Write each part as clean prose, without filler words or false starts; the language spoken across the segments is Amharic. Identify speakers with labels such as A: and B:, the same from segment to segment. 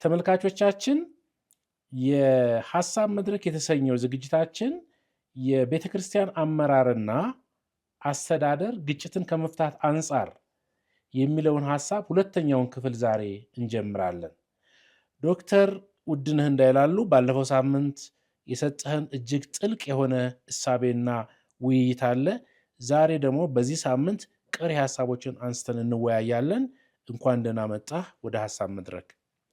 A: ተመልካቾቻችን የሐሳብ መድረክ የተሰኘው ዝግጅታችን የቤተክርስቲያን አመራርና አስተዳደር ግጭትን ከመፍታት አንጻር የሚለውን ሐሳብ ሁለተኛውን ክፍል ዛሬ እንጀምራለን። ዶክተር ውድነህ እንዳይላሉ ባለፈው ሳምንት የሰጠህን እጅግ ጥልቅ የሆነ እሳቤና ውይይት አለ። ዛሬ ደግሞ በዚህ ሳምንት ቀሪ ሐሳቦችን አንስተን እንወያያለን። እንኳን ደህና መጣህ ወደ ሐሳብ መድረክ።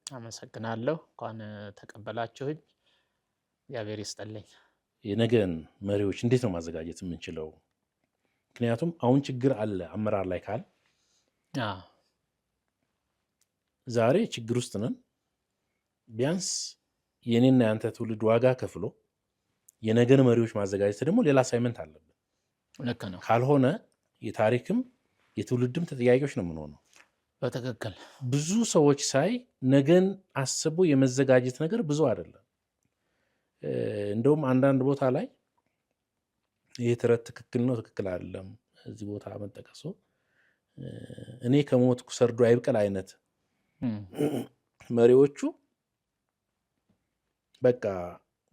B: አመሰግናለሁ። እንኳን ተቀበላችሁኝ። እግዚአብሔር ይስጥልኝ።
A: የነገን መሪዎች እንዴት ነው ማዘጋጀት የምንችለው? ምክንያቱም አሁን ችግር አለ አመራር ላይ ካል ዛሬ ችግር ውስጥ ነን። ቢያንስ የኔና ያንተ ትውልድ ዋጋ ከፍሎ የነገን መሪዎች ማዘጋጀት ደግሞ ሌላ አሳይመንት አለብን።
B: ልክ ነው።
A: ካልሆነ የታሪክም የትውልድም ተጠያቂዎች ነው የምንሆነው።
B: በትክክል
A: ብዙ ሰዎች ሳይ ነገን አስቦ የመዘጋጀት ነገር ብዙ አይደለም። እንደውም አንዳንድ ቦታ ላይ ይሄ ተረት ትክክል ነው ትክክል አይደለም እዚህ ቦታ መጠቀሱ እኔ ከሞትኩ ሰርዶ አይብቀል አይነት መሪዎቹ በቃ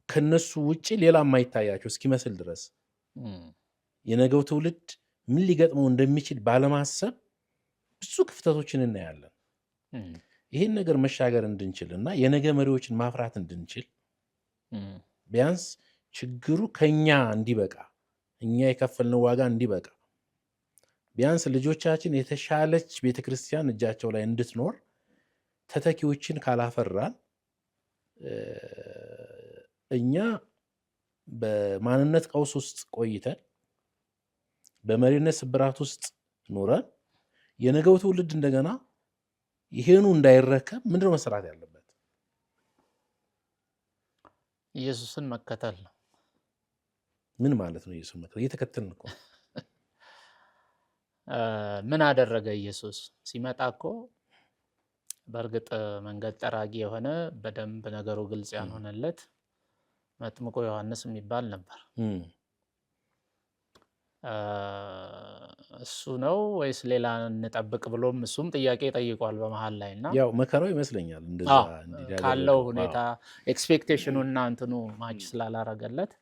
A: ከነሱ ውጪ ሌላ የማይታያቸው እስኪመስል ድረስ የነገው ትውልድ ምን ሊገጥመው እንደሚችል ባለማሰብ ብዙ ክፍተቶችን እናያለን። ይህን ነገር መሻገር እንድንችል እና የነገ መሪዎችን ማፍራት እንድንችል ቢያንስ ችግሩ ከኛ እንዲበቃ እኛ የከፈልነው ዋጋ እንዲበቃ ቢያንስ ልጆቻችን የተሻለች ቤተክርስቲያን እጃቸው ላይ እንድትኖር ተተኪዎችን ካላፈራን እኛ በማንነት ቀውስ ውስጥ ቆይተን በመሪነት ስብራት ውስጥ ኖረን የነገው ትውልድ እንደገና ይሄኑ እንዳይረከብ ምንድነው መሰራት ያለበት?
B: ኢየሱስን መከተል ነው።
A: ምን ማለት ነው ኢየሱስን መከተል? እየተከተልን እኮ
B: ምን አደረገ ኢየሱስ ሲመጣ እኮ በእርግጥ መንገድ ጠራጊ የሆነ በደንብ ነገሩ ግልጽ ያልሆነለት መጥምቁ ዮሐንስ የሚባል ነበር። እሱ ነው ወይስ ሌላ እንጠብቅ ብሎም እሱም ጥያቄ ጠይቋል በመሃል ላይ እና
A: ያው መከራው ይመስለኛል እንደዛ
B: ካለው ሁኔታ ኤክስፔክቴሽኑና እንትኑ ማች ስላላረገለት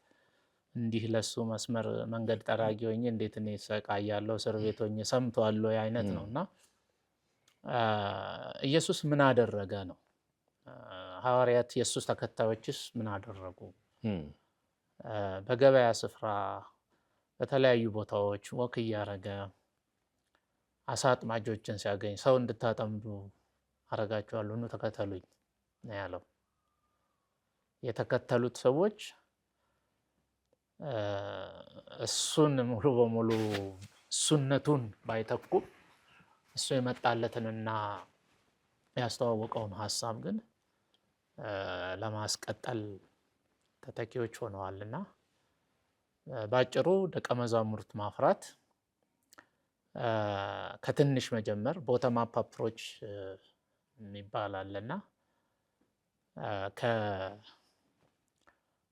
B: እንዲህ ለሱ መስመር መንገድ ጠራጊ ሆኜ እንዴት እኔ ሰቃያለሁ እስር ቤት ሆኜ ሰምቷል ወይ አይነት ነውና ኢየሱስ ምን አደረገ ነው። ሐዋርያት የኢየሱስ ተከታዮችስ ምን አደረጉ? በገበያ ስፍራ በተለያዩ ቦታዎች ወክ እያረገ አሳ አጥማጆችን ሲያገኝ ሰው እንድታጠምዱ አረጋችኋለሁ ኑ ተከተሉኝ ነው ያለው። የተከተሉት ሰዎች እሱን ሙሉ በሙሉ እሱነቱን ባይተኩም እሱ የመጣለትንና ያስተዋወቀውን ሐሳብ ግን ለማስቀጠል ተተኪዎች ሆነዋልና ባጭሩ ደቀ መዛሙርት ማፍራት ከትንሽ መጀመር ቦተም አፕ አፕሮች ይባላልና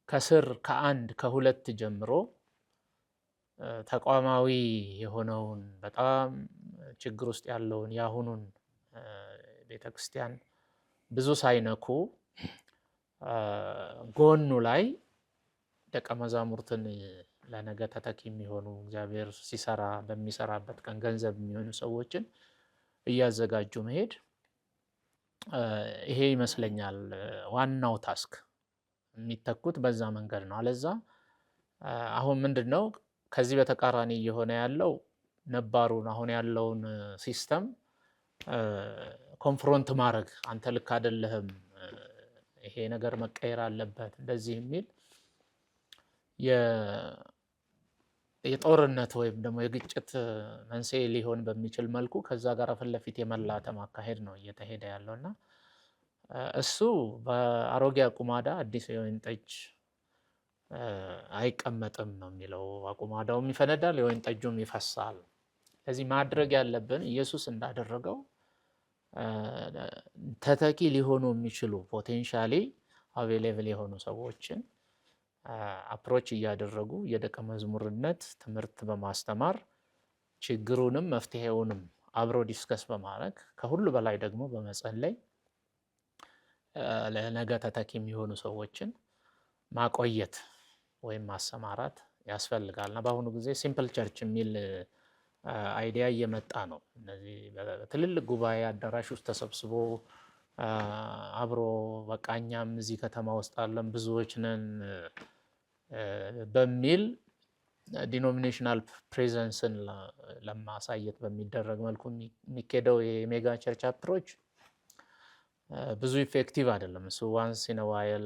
B: ከስር ከአንድ ከሁለት ጀምሮ ተቋማዊ የሆነውን በጣም ችግር ውስጥ ያለውን ያሁኑን ቤተክርስቲያን ብዙ ሳይነኩ ጎኑ ላይ ደቀ መዛሙርትን ለነገ ተተኪ የሚሆኑ እግዚአብሔር ሲሰራ በሚሰራበት ቀን ገንዘብ የሚሆኑ ሰዎችን እያዘጋጁ መሄድ ይሄ ይመስለኛል ዋናው ታስክ። የሚተኩት በዛ መንገድ ነው። አለዛ አሁን ምንድነው ከዚህ በተቃራኒ እየሆነ ያለው ነባሩን አሁን ያለውን ሲስተም ኮንፍሮንት ማድረግ አንተ ልክ አይደለህም ይሄ ነገር መቀየር አለበት እንደዚህ የሚል የጦርነት ወይም ደግሞ የግጭት መንስኤ ሊሆን በሚችል መልኩ ከዛ ጋር ፊት ለፊት የመላተም አካሄድ ነው እየተሄደ ያለውና እሱ በአሮጌ አቁማዳ አዲስ የወይን ጠጅ አይቀመጥም ነው የሚለው። አቁማዳውም ይፈነዳል የወይን ጠጁም ይፈሳል። ስለዚህ ማድረግ ያለብን ኢየሱስ እንዳደረገው ተተኪ ሊሆኑ የሚችሉ ፖቴንሻሊ አቬሌብል የሆኑ ሰዎችን አፕሮች እያደረጉ የደቀ መዝሙርነት ትምህርት በማስተማር ችግሩንም መፍትሄውንም አብሮ ዲስከስ በማድረግ ከሁሉ በላይ ደግሞ በመጸለይ ለነገ ተተኪ የሚሆኑ ሰዎችን ማቆየት ወይም ማሰማራት ያስፈልጋል እና በአሁኑ ጊዜ ሲምፕል ቸርች የሚል አይዲያ እየመጣ ነው። እነዚህ በትልልቅ ጉባኤ አዳራሽ ውስጥ ተሰብስቦ አብሮ በቃ እኛም እዚህ ከተማ ውስጥ አለን ብዙዎች ነን በሚል ዲኖሚኔሽናል ፕሬዘንስን ለማሳየት በሚደረግ መልኩ የሚካሄደው የሜጋ ቸርች አፕሮች ብዙ ኢፌክቲቭ አይደለም። እሱ ዋንስ ኢን ዋይል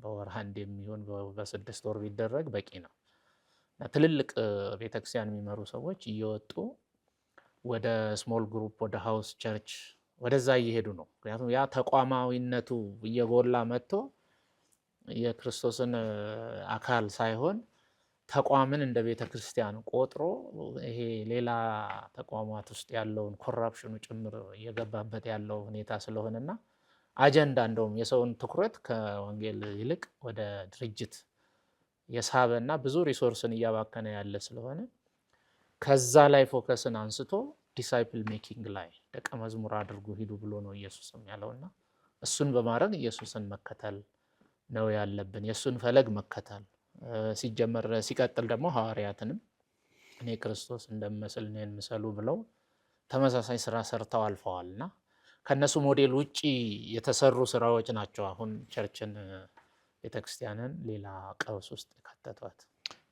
B: በወር አንድ የሚሆን በ6 ወር ቢደረግ በቂ ነው። ትልልቅ ቤተክርስቲያን የሚመሩ ሰዎች እየወጡ ወደ ስሞል ግሩፕ ወደ ሃውስ ቸርች ወደዛ እየሄዱ ነው። ምክንያቱም ያ ተቋማዊነቱ እየጎላ መጥቶ የክርስቶስን አካል ሳይሆን ተቋምን እንደ ቤተክርስቲያን ቆጥሮ ይሄ ሌላ ተቋማት ውስጥ ያለውን ኮራፕሽኑ ጭምር እየገባበት ያለው ሁኔታ ስለሆነና አጀንዳ እንደውም የሰውን ትኩረት ከወንጌል ይልቅ ወደ ድርጅት የሳበና ብዙ ሪሶርስን እያባከነ ያለ ስለሆነ ከዛ ላይ ፎከስን አንስቶ ዲሳይፕል ሜኪንግ ላይ ደቀ መዝሙር አድርጉ ሂዱ ብሎ ነው ኢየሱስም ያለውና እሱን በማድረግ ኢየሱስን መከተል ነው ያለብን። የእሱን ፈለግ መከተል ሲጀመር ሲቀጥል ደግሞ ሐዋርያትንም እኔ ክርስቶስ እንደምመስል እኔን ምሰሉ ብለው ተመሳሳይ ስራ ሰርተው አልፈዋልና ከነሱ ሞዴል ውጪ የተሰሩ ስራዎች ናቸው አሁን ቸርችን ቤተክርስቲያንን ሌላ ቀውስ ውስጥ ከተቷት።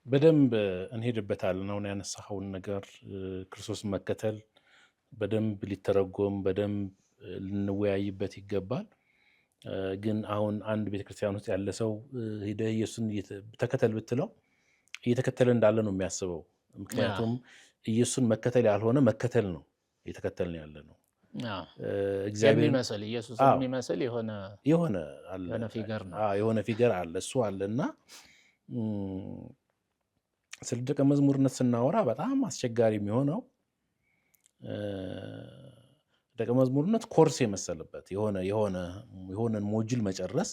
A: በደንብ እንሄድበታለን። አሁን ያነሳኸውን ነገር ክርስቶስን መከተል በደንብ ሊተረጎም በደንብ ልንወያይበት ይገባል። ግን አሁን አንድ ቤተክርስቲያን ውስጥ ያለ ሰው ሄደህ ኢየሱስን ተከተል ብትለው እየተከተለ እንዳለ ነው የሚያስበው። ምክንያቱም ኢየሱስን መከተል ያልሆነ መከተል ነው እየተከተልን ያለ ነው።
B: እግዚአብሔር የሚመስል ኢየሱስ የሚመስል የሆነ ፊገር ነው
A: የሆነ ፊገር አለ እሱ አለና ስለ ደቀ መዝሙርነት ስናወራ በጣም አስቸጋሪ የሚሆነው ደቀ መዝሙርነት ኮርስ የመሰለበት የሆነን ሞጁል መጨረስ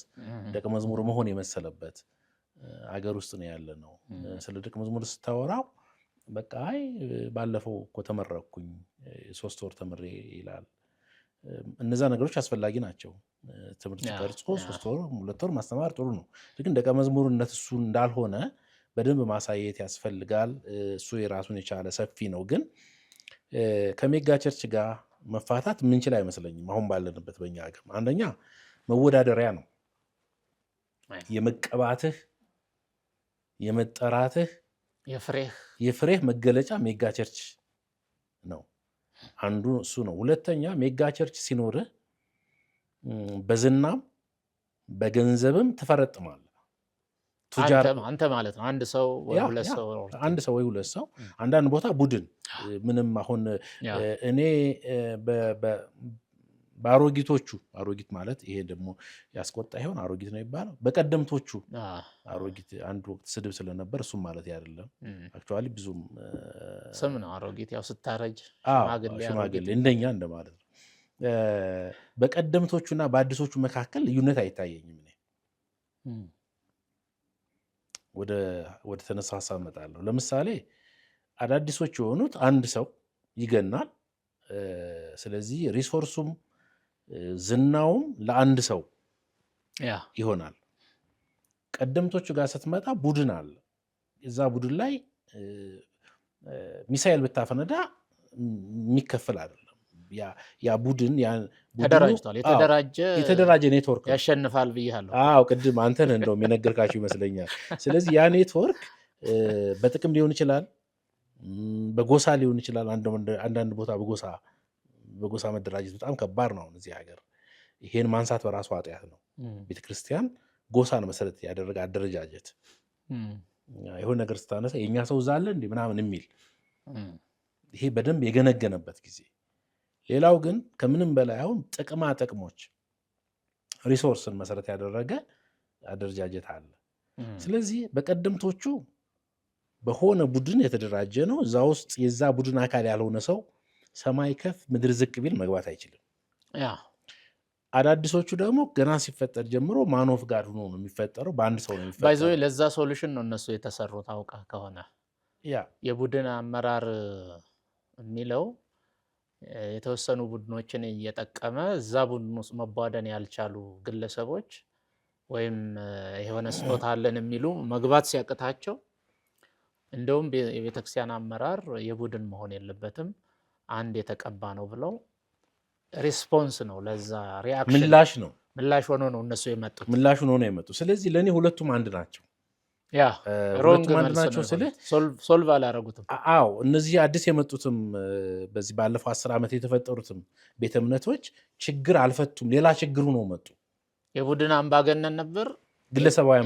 A: ደቀ መዝሙር መሆን የመሰለበት አገር ውስጥ ነው ያለ ነው። ስለ ደቀ መዝሙር ስታወራው በቃ ባለፈው እኮ ተመረቅኩኝ 3 ወር ተምሬ ይላል። እነዛ ነገሮች አስፈላጊ ናቸው። ትምህርት ቀርጾ 3 ወር 2 ወር ማስተማር ጥሩ ነው። ግን ደቀ መዝሙርነት እሱ እንዳልሆነ በደንብ ማሳየት ያስፈልጋል። እሱ የራሱን የቻለ ሰፊ ነው። ግን ከሜጋ ቸርች ጋር መፋታት ምንችል አይመስለኝም። አሁን ባለንበት በእኛ ሀገር አንደኛ መወዳደሪያ ነው። የመቀባትህ የመጠራትህ የፍሬህ መገለጫ ሜጋ ቸርች ነው። አንዱ እሱ ነው። ሁለተኛ ሜጋ ቸርች ሲኖርህ በዝናም በገንዘብም ትፈረጥማለህ።
B: አንተ ማለት ነው አንድ ሰው ወይ
A: ሁለት ሰው አንዳንድ ቦታ ቡድን ምንም አሁን እኔ በአሮጊቶቹ አሮጊት ማለት ይሄ ደግሞ ያስቆጣ ይሆን አሮጊት ነው ይባላል። በቀደምቶቹ አሮጊት አንድ ወቅት ስድብ ስለነበር እሱም ማለት አይደለም። አክቹአሊ ብዙም
B: ስም ነው አሮጊት ያው ስታረጅ
A: ሽማግሌ እንደኛ እንደማለት ነው። በቀደምቶቹና በአዲሶቹ መካከል ልዩነት አይታየኝም። እኔ ወደ ተነሳ ሀሳብ እመጣለሁ። ለምሳሌ አዳዲሶች የሆኑት አንድ ሰው ይገናል። ስለዚህ ሪሶርሱም ዝናውም ለአንድ ሰው ይሆናል። ቀደምቶቹ ጋር ስትመጣ ቡድን አለ። እዛ ቡድን ላይ ሚሳኤል ብታፈነዳ የሚከፈል አይደለም። ያ ቡድን
B: ተደራጅቷል። የተደራጀ
A: ኔትወርክ
B: ያሸንፋል ብያለሁ።
A: ቅድም አንተን እንደውም የነገርካችሁ ይመስለኛል። ስለዚህ ያ ኔትወርክ በጥቅም ሊሆን ይችላል፣ በጎሳ ሊሆን ይችላል። አንዳንድ ቦታ በጎሳ መደራጀት በጣም ከባድ ነው እዚህ ሀገር። ይሄን ማንሳት በራሱ ኃጢአት ነው። ቤተክርስቲያን ጎሳን መሰረት ያደረገ አደረጃጀት የሆነ ነገር ስታነሳ የእኛ ሰው እዛ አለ እንደ ምናምን የሚል ይሄ በደንብ የገነገነበት ጊዜ። ሌላው ግን ከምንም በላይ አሁን ጥቅሞች ሪሶርስን መሰረት ያደረገ አደረጃጀት አለ። ስለዚህ በቀደምቶቹ በሆነ ቡድን የተደራጀ ነው። እዛ ውስጥ የዛ ቡድን አካል ያልሆነ ሰው ሰማይ ከፍ ምድር ዝቅ ቢል መግባት አይችልም። አዳዲሶቹ ደግሞ ገና ሲፈጠር ጀምሮ ማኖፍ ጋር ሆኖ ነው የሚፈጠረው። በአንድ ሰው ነው የሚፈጠረው።
B: ባይዘው ለዛ ሶሉሽን ነው እነሱ የተሰሩት። አውቃ ከሆነ የቡድን አመራር የሚለው የተወሰኑ ቡድኖችን እየጠቀመ እዛ ቡድን ውስጥ መቧደን ያልቻሉ ግለሰቦች ወይም የሆነ ስጦታ አለን የሚሉ መግባት ሲያቅታቸው እንደውም የቤተክርስቲያን አመራር የቡድን መሆን የለበትም አንድ የተቀባ ነው ብለው ሪስፖንስ ነው ለዛ ሪአክሽን ምላሽ ሆኖ ነው እነሱ የመጡት
A: ምላሽ ሆኖ ነው የመጡት። ስለዚህ ለኔ ሁለቱም አንድ ናቸው።
B: ያ ሮንግ ናቸው ስልህ ሶልቭ አላረጉትም።
A: አዎ እነዚህ አዲስ የመጡትም በዚህ ባለፈው 10 ዓመት የተፈጠሩትም ቤተ እምነቶች ችግር አልፈቱም፣ ሌላ ችግሩ ነው መጡ።
B: የቡድን አምባገነን ነበር፣
A: ግለሰባዊ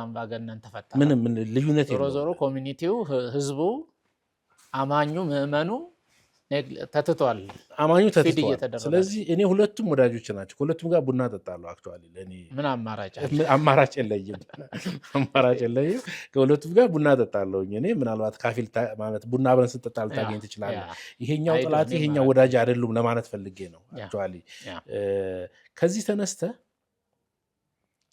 B: አምባገነን ተፈጠረ።
A: ምንም ልዩነት የለውም።
B: ዞሮ ኮሚኒቲው፣ ህዝቡ፣ አማኙ፣ ምዕመኑ ተትቷል፣
A: አማኙ ተትቷል። ስለዚህ እኔ ሁለቱም ወዳጆች ናቸው። ከሁለቱም ጋር ቡና ጠጣለሁ። አክቹአሊ ለኔ
B: ምን
A: አማራጭ የለኝም፣ አማራጭ የለኝም። ከሁለቱም ጋር ቡና ጠጣለሁ። እኔ ምናልባት ካፊል ማለት ቡና አብረን ስንጠጣ ልታገኝ ትችላለህ። ይሄኛው ጠላት ይሄኛው ወዳጅ አይደሉም ለማለት ፈልጌ ነው። አክቹአሊ ከዚህ ተነስተ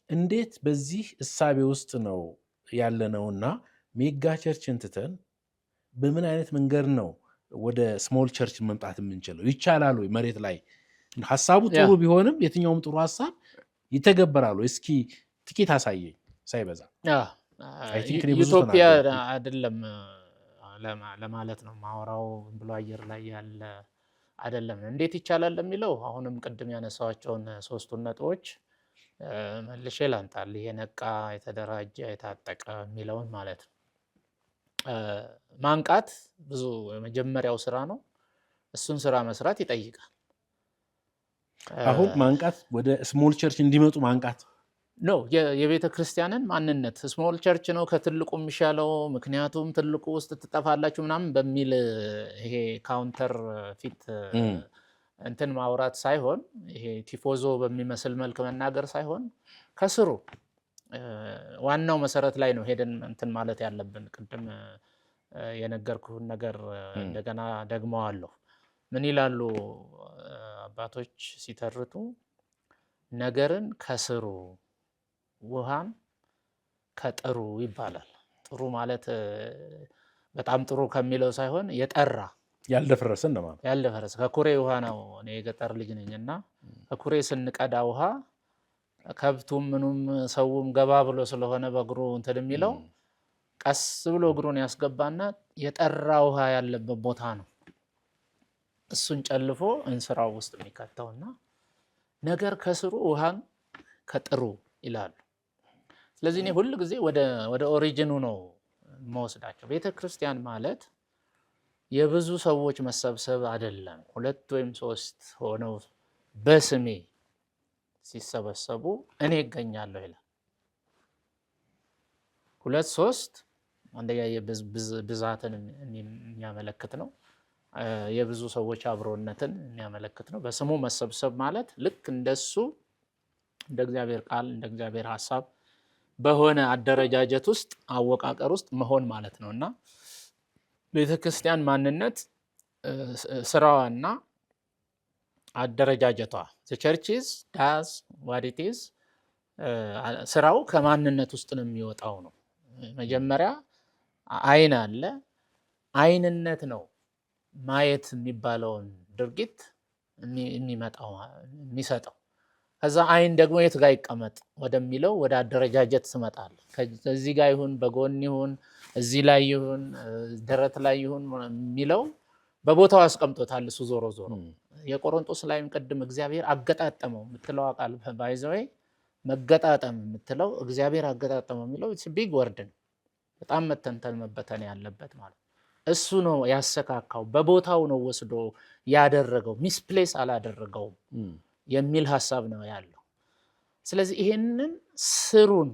A: እንዴት በዚህ እሳቤ ውስጥ ነው ያለነውና ሜጋ ቸርችን ትተን በምን አይነት መንገድ ነው ወደ ስሞል ቸርች መምጣት የምንችለው? ይቻላል ወይ? መሬት ላይ ሐሳቡ ጥሩ ቢሆንም የትኛውም ጥሩ ሐሳብ ይተገበራል ወይ? እስኪ ጥቂት አሳየኝ ሳይበዛ።
B: ዩቶፒያ አይደለም ለማለት ነው ማወራው ብሎ አየር ላይ ያለ አይደለም። እንዴት ይቻላል ለሚለው አሁንም ቅድም ያነሳዋቸውን ሶስቱን ነጥቦች መልሼ ላንጣል። የነቃ የተደራጀ የታጠቀ የሚለውን ማለት ነው። ማንቃት ብዙ የመጀመሪያው ስራ ነው። እሱን ስራ መስራት ይጠይቃል።
A: አሁን ማንቃት ወደ ስሞል ቸርች እንዲመጡ ማንቃት
B: ነው የቤተ ክርስቲያንን ማንነት። ስሞል ቸርች ነው ከትልቁ የሚሻለው ምክንያቱም ትልቁ ውስጥ ትጠፋላችሁ ምናምን በሚል ይሄ ካውንተር ፊት እንትን ማውራት ሳይሆን ይሄ ቲፎዞ በሚመስል መልክ መናገር ሳይሆን ከስሩ ዋናው መሰረት ላይ ነው ሄደን እንትን ማለት ያለብን። ቅድም የነገርኩህን ነገር እንደገና ደግመዋለሁ። ምን ይላሉ አባቶች ሲተርቱ? ነገርን ከስሩ ውሃን ከጥሩ ይባላል። ጥሩ ማለት በጣም ጥሩ ከሚለው ሳይሆን የጠራ
A: ያልደፈረሰ እንደማለት
B: ያልደፈረሰ ከኩሬ ውሃ ነው። እኔ የገጠር ልጅ ነኝና ከኩሬ ስንቀዳ ውሃ ከብቱም ምኑም ሰውም ገባ ብሎ ስለሆነ በእግሩ እንትን የሚለው ቀስ ብሎ እግሩን ያስገባና የጠራ ውሃ ያለበት ቦታ ነው እሱን ጨልፎ እንስራው ውስጥ የሚከተውና ነገር ከስሩ ውሃን ከጥሩ ይላሉ። ስለዚህ እኔ ሁሉ ጊዜ ወደ ኦሪጂኑ ነው መወስዳቸው። ቤተክርስቲያን ማለት የብዙ ሰዎች መሰብሰብ አይደለም። 2 ወይም 3 ሆነው በስሜ ሲሰበሰቡ እኔ እገኛለሁ ይላል። 2 3 አንደኛ ብዛትን የሚያመለክት ነው። የብዙ ሰዎች አብሮነትን የሚያመለክት ነው። በስሙ መሰብሰብ ማለት ልክ እንደሱ እንደ እግዚአብሔር ቃል እንደ እግዚአብሔር ሐሳብ በሆነ አደረጃጀት ውስጥ አወቃቀር ውስጥ መሆን ማለት ነውና ቤተክርስቲያን ማንነት ስራዋና አደረጃጀቷ the church does what it is ስራው ከማንነት ውስጥ ነው የሚወጣው ነው። መጀመሪያ አይን አለ። አይንነት ነው ማየት የሚባለውን ድርጊት የሚመጣው የሚሰጠው። ከዛ አይን ደግሞ የት ጋር ይቀመጥ ወደሚለው ወደ አደረጃጀት ትመጣል። ከዚህ ጋር ይሁን በጎን ይሁን እዚህ ላይ ይሁን ደረት ላይ ይሁን የሚለው በቦታው አስቀምጦታል እሱ ዞሮ ዞሮ። የቆሮንቶስ ላይም ቅድም እግዚአብሔር አገጣጠመው የምትለው ቃል ባይዘይ መገጣጠም የምትለው እግዚአብሔር አገጣጠመው የሚለው ቢግ ወርድ ነው። በጣም መተንተን መበተን ያለበት ማለት እሱ ነው ያሰካካው። በቦታው ነው ወስዶ ያደረገው፣ ሚስፕሌስ አላደረገውም የሚል ሐሳብ ነው ያለው። ስለዚህ ይሄንን ስሩን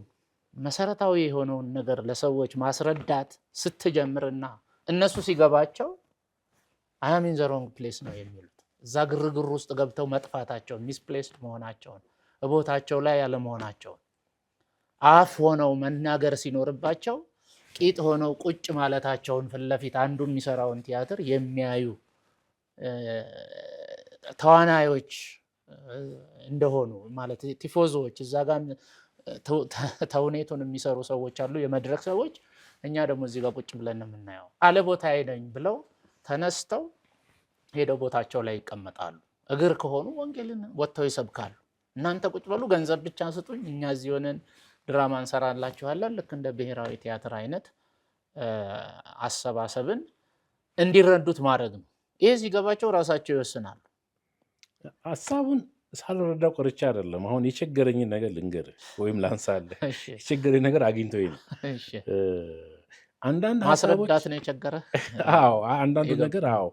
B: መሰረታዊ የሆነውን ነገር ለሰዎች ማስረዳት ስትጀምርና እነሱ ሲገባቸው I am in the wrong place ነው የሚሉት። እዛ ግርግር ውስጥ ገብተው መጥፋታቸውን፣ ሚስፕሌስድ መሆናቸውን፣ ቦታቸው ላይ ያለ መሆናቸውን፣ አፍ ሆነው መናገር ሲኖርባቸው ቂጥ ሆነው ቁጭ ማለታቸውን ፊት ለፊት አንዱ የሚሰራውን ቲያትር የሚያዩ ተዋናዮች እንደሆኑ ማለት ቲፎዞዎች እዛ ጋር ተውኔቱን የሚሰሩ ሰዎች አሉ፣ የመድረክ ሰዎች። እኛ ደግሞ እዚህ ጋር ቁጭ ብለን ነው የምናየው። አለ ቦታ አይደኝ ብለው ተነስተው ሄደው ቦታቸው ላይ ይቀመጣሉ። እግር ከሆኑ ወንጌልን ወጥተው ይሰብካሉ። እናንተ ቁጭ በሉ ገንዘብ ብቻ ስጡኝ፣ እኛ እዚህ ሆነን ድራማ እንሰራላችኋለን። ልክ እንደ ብሔራዊ ቲያትር አይነት አሰባሰብን እንዲረዱት ማድረግ ነው። ይሄ ሲገባቸው ራሳቸው ይወስናሉ።
A: ሀሳቡን ሳልረዳው ቆርቻ አይደለም። አሁን የቸገረኝን ነገር ልንገርህ ወይም ላንሳለህ። የቸገረኝ ነገር አግኝቶኝ ነው። አንዳንድ
B: ማስረዳት ነው የቸገረ።
A: አዎ አንዳንዱ ነገር አዎ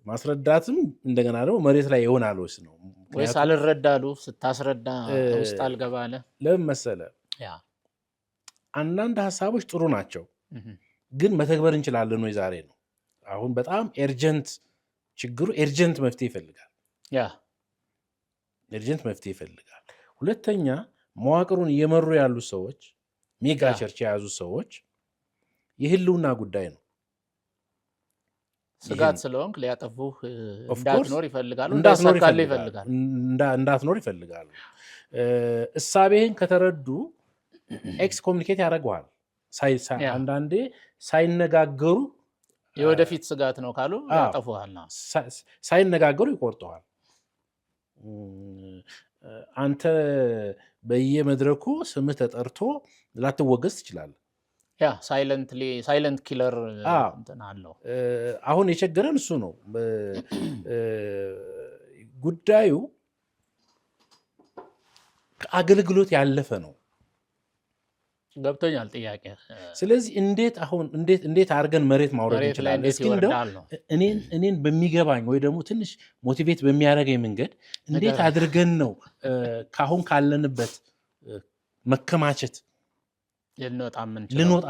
A: ማስረዳትም እንደገና ደግሞ መሬት ላይ ይሆናል ወይስ ነው
B: ወይስ አልረዳሉ ስታስረዳ ውስጥ አልገባለ።
A: ለምን መሰለህ አንዳንድ ሀሳቦች ጥሩ ናቸው፣ ግን መተግበር እንችላለን ወይ ዛሬ ነው። አሁን በጣም ኤርጀንት ችግሩ ኤርጀንት መፍትሄ ይፈልጋል። ኤርጀንት መፍትሄ ይፈልጋል። ሁለተኛ መዋቅሩን እየመሩ ያሉ ሰዎች ሜጋ ቸርች የያዙ ሰዎች የህልውና ጉዳይ ነው።
B: ስጋት ስለሆንክ ሊያጠፉህ እንዳትኖር ይፈልጋሉ፣
A: እንዳትኖር ይፈልጋሉ። እሳቤህን ከተረዱ ኤክስ ኮሚኒኬት ያደርገዋል። አንዳንዴ ሳይነጋገሩ
B: የወደፊት ስጋት ነው ካሉ ያጠፉሃል።
A: ሳይነጋገሩ ይቆርጠዋል። አንተ በየመድረኩ ስምህ ተጠርቶ ላትወገዝ ትችላለህ።
B: ሳይለንት ኪለር አለው።
A: አሁን የቸገረን እሱ ነው። ጉዳዩ ከአገልግሎት ያለፈ ነው።
B: ገብቶኛል ጥያቄ።
A: ስለዚህ እንዴት አድርገን መሬት ማውረድ እንችላለን? እስኪ እንደው እኔን በሚገባኝ ወይ ደግሞ ትንሽ ሞቲቬት በሚያደርገኝ መንገድ እንዴት አድርገን ነው ካሁን ካለንበት መከማቸት ልንወጣ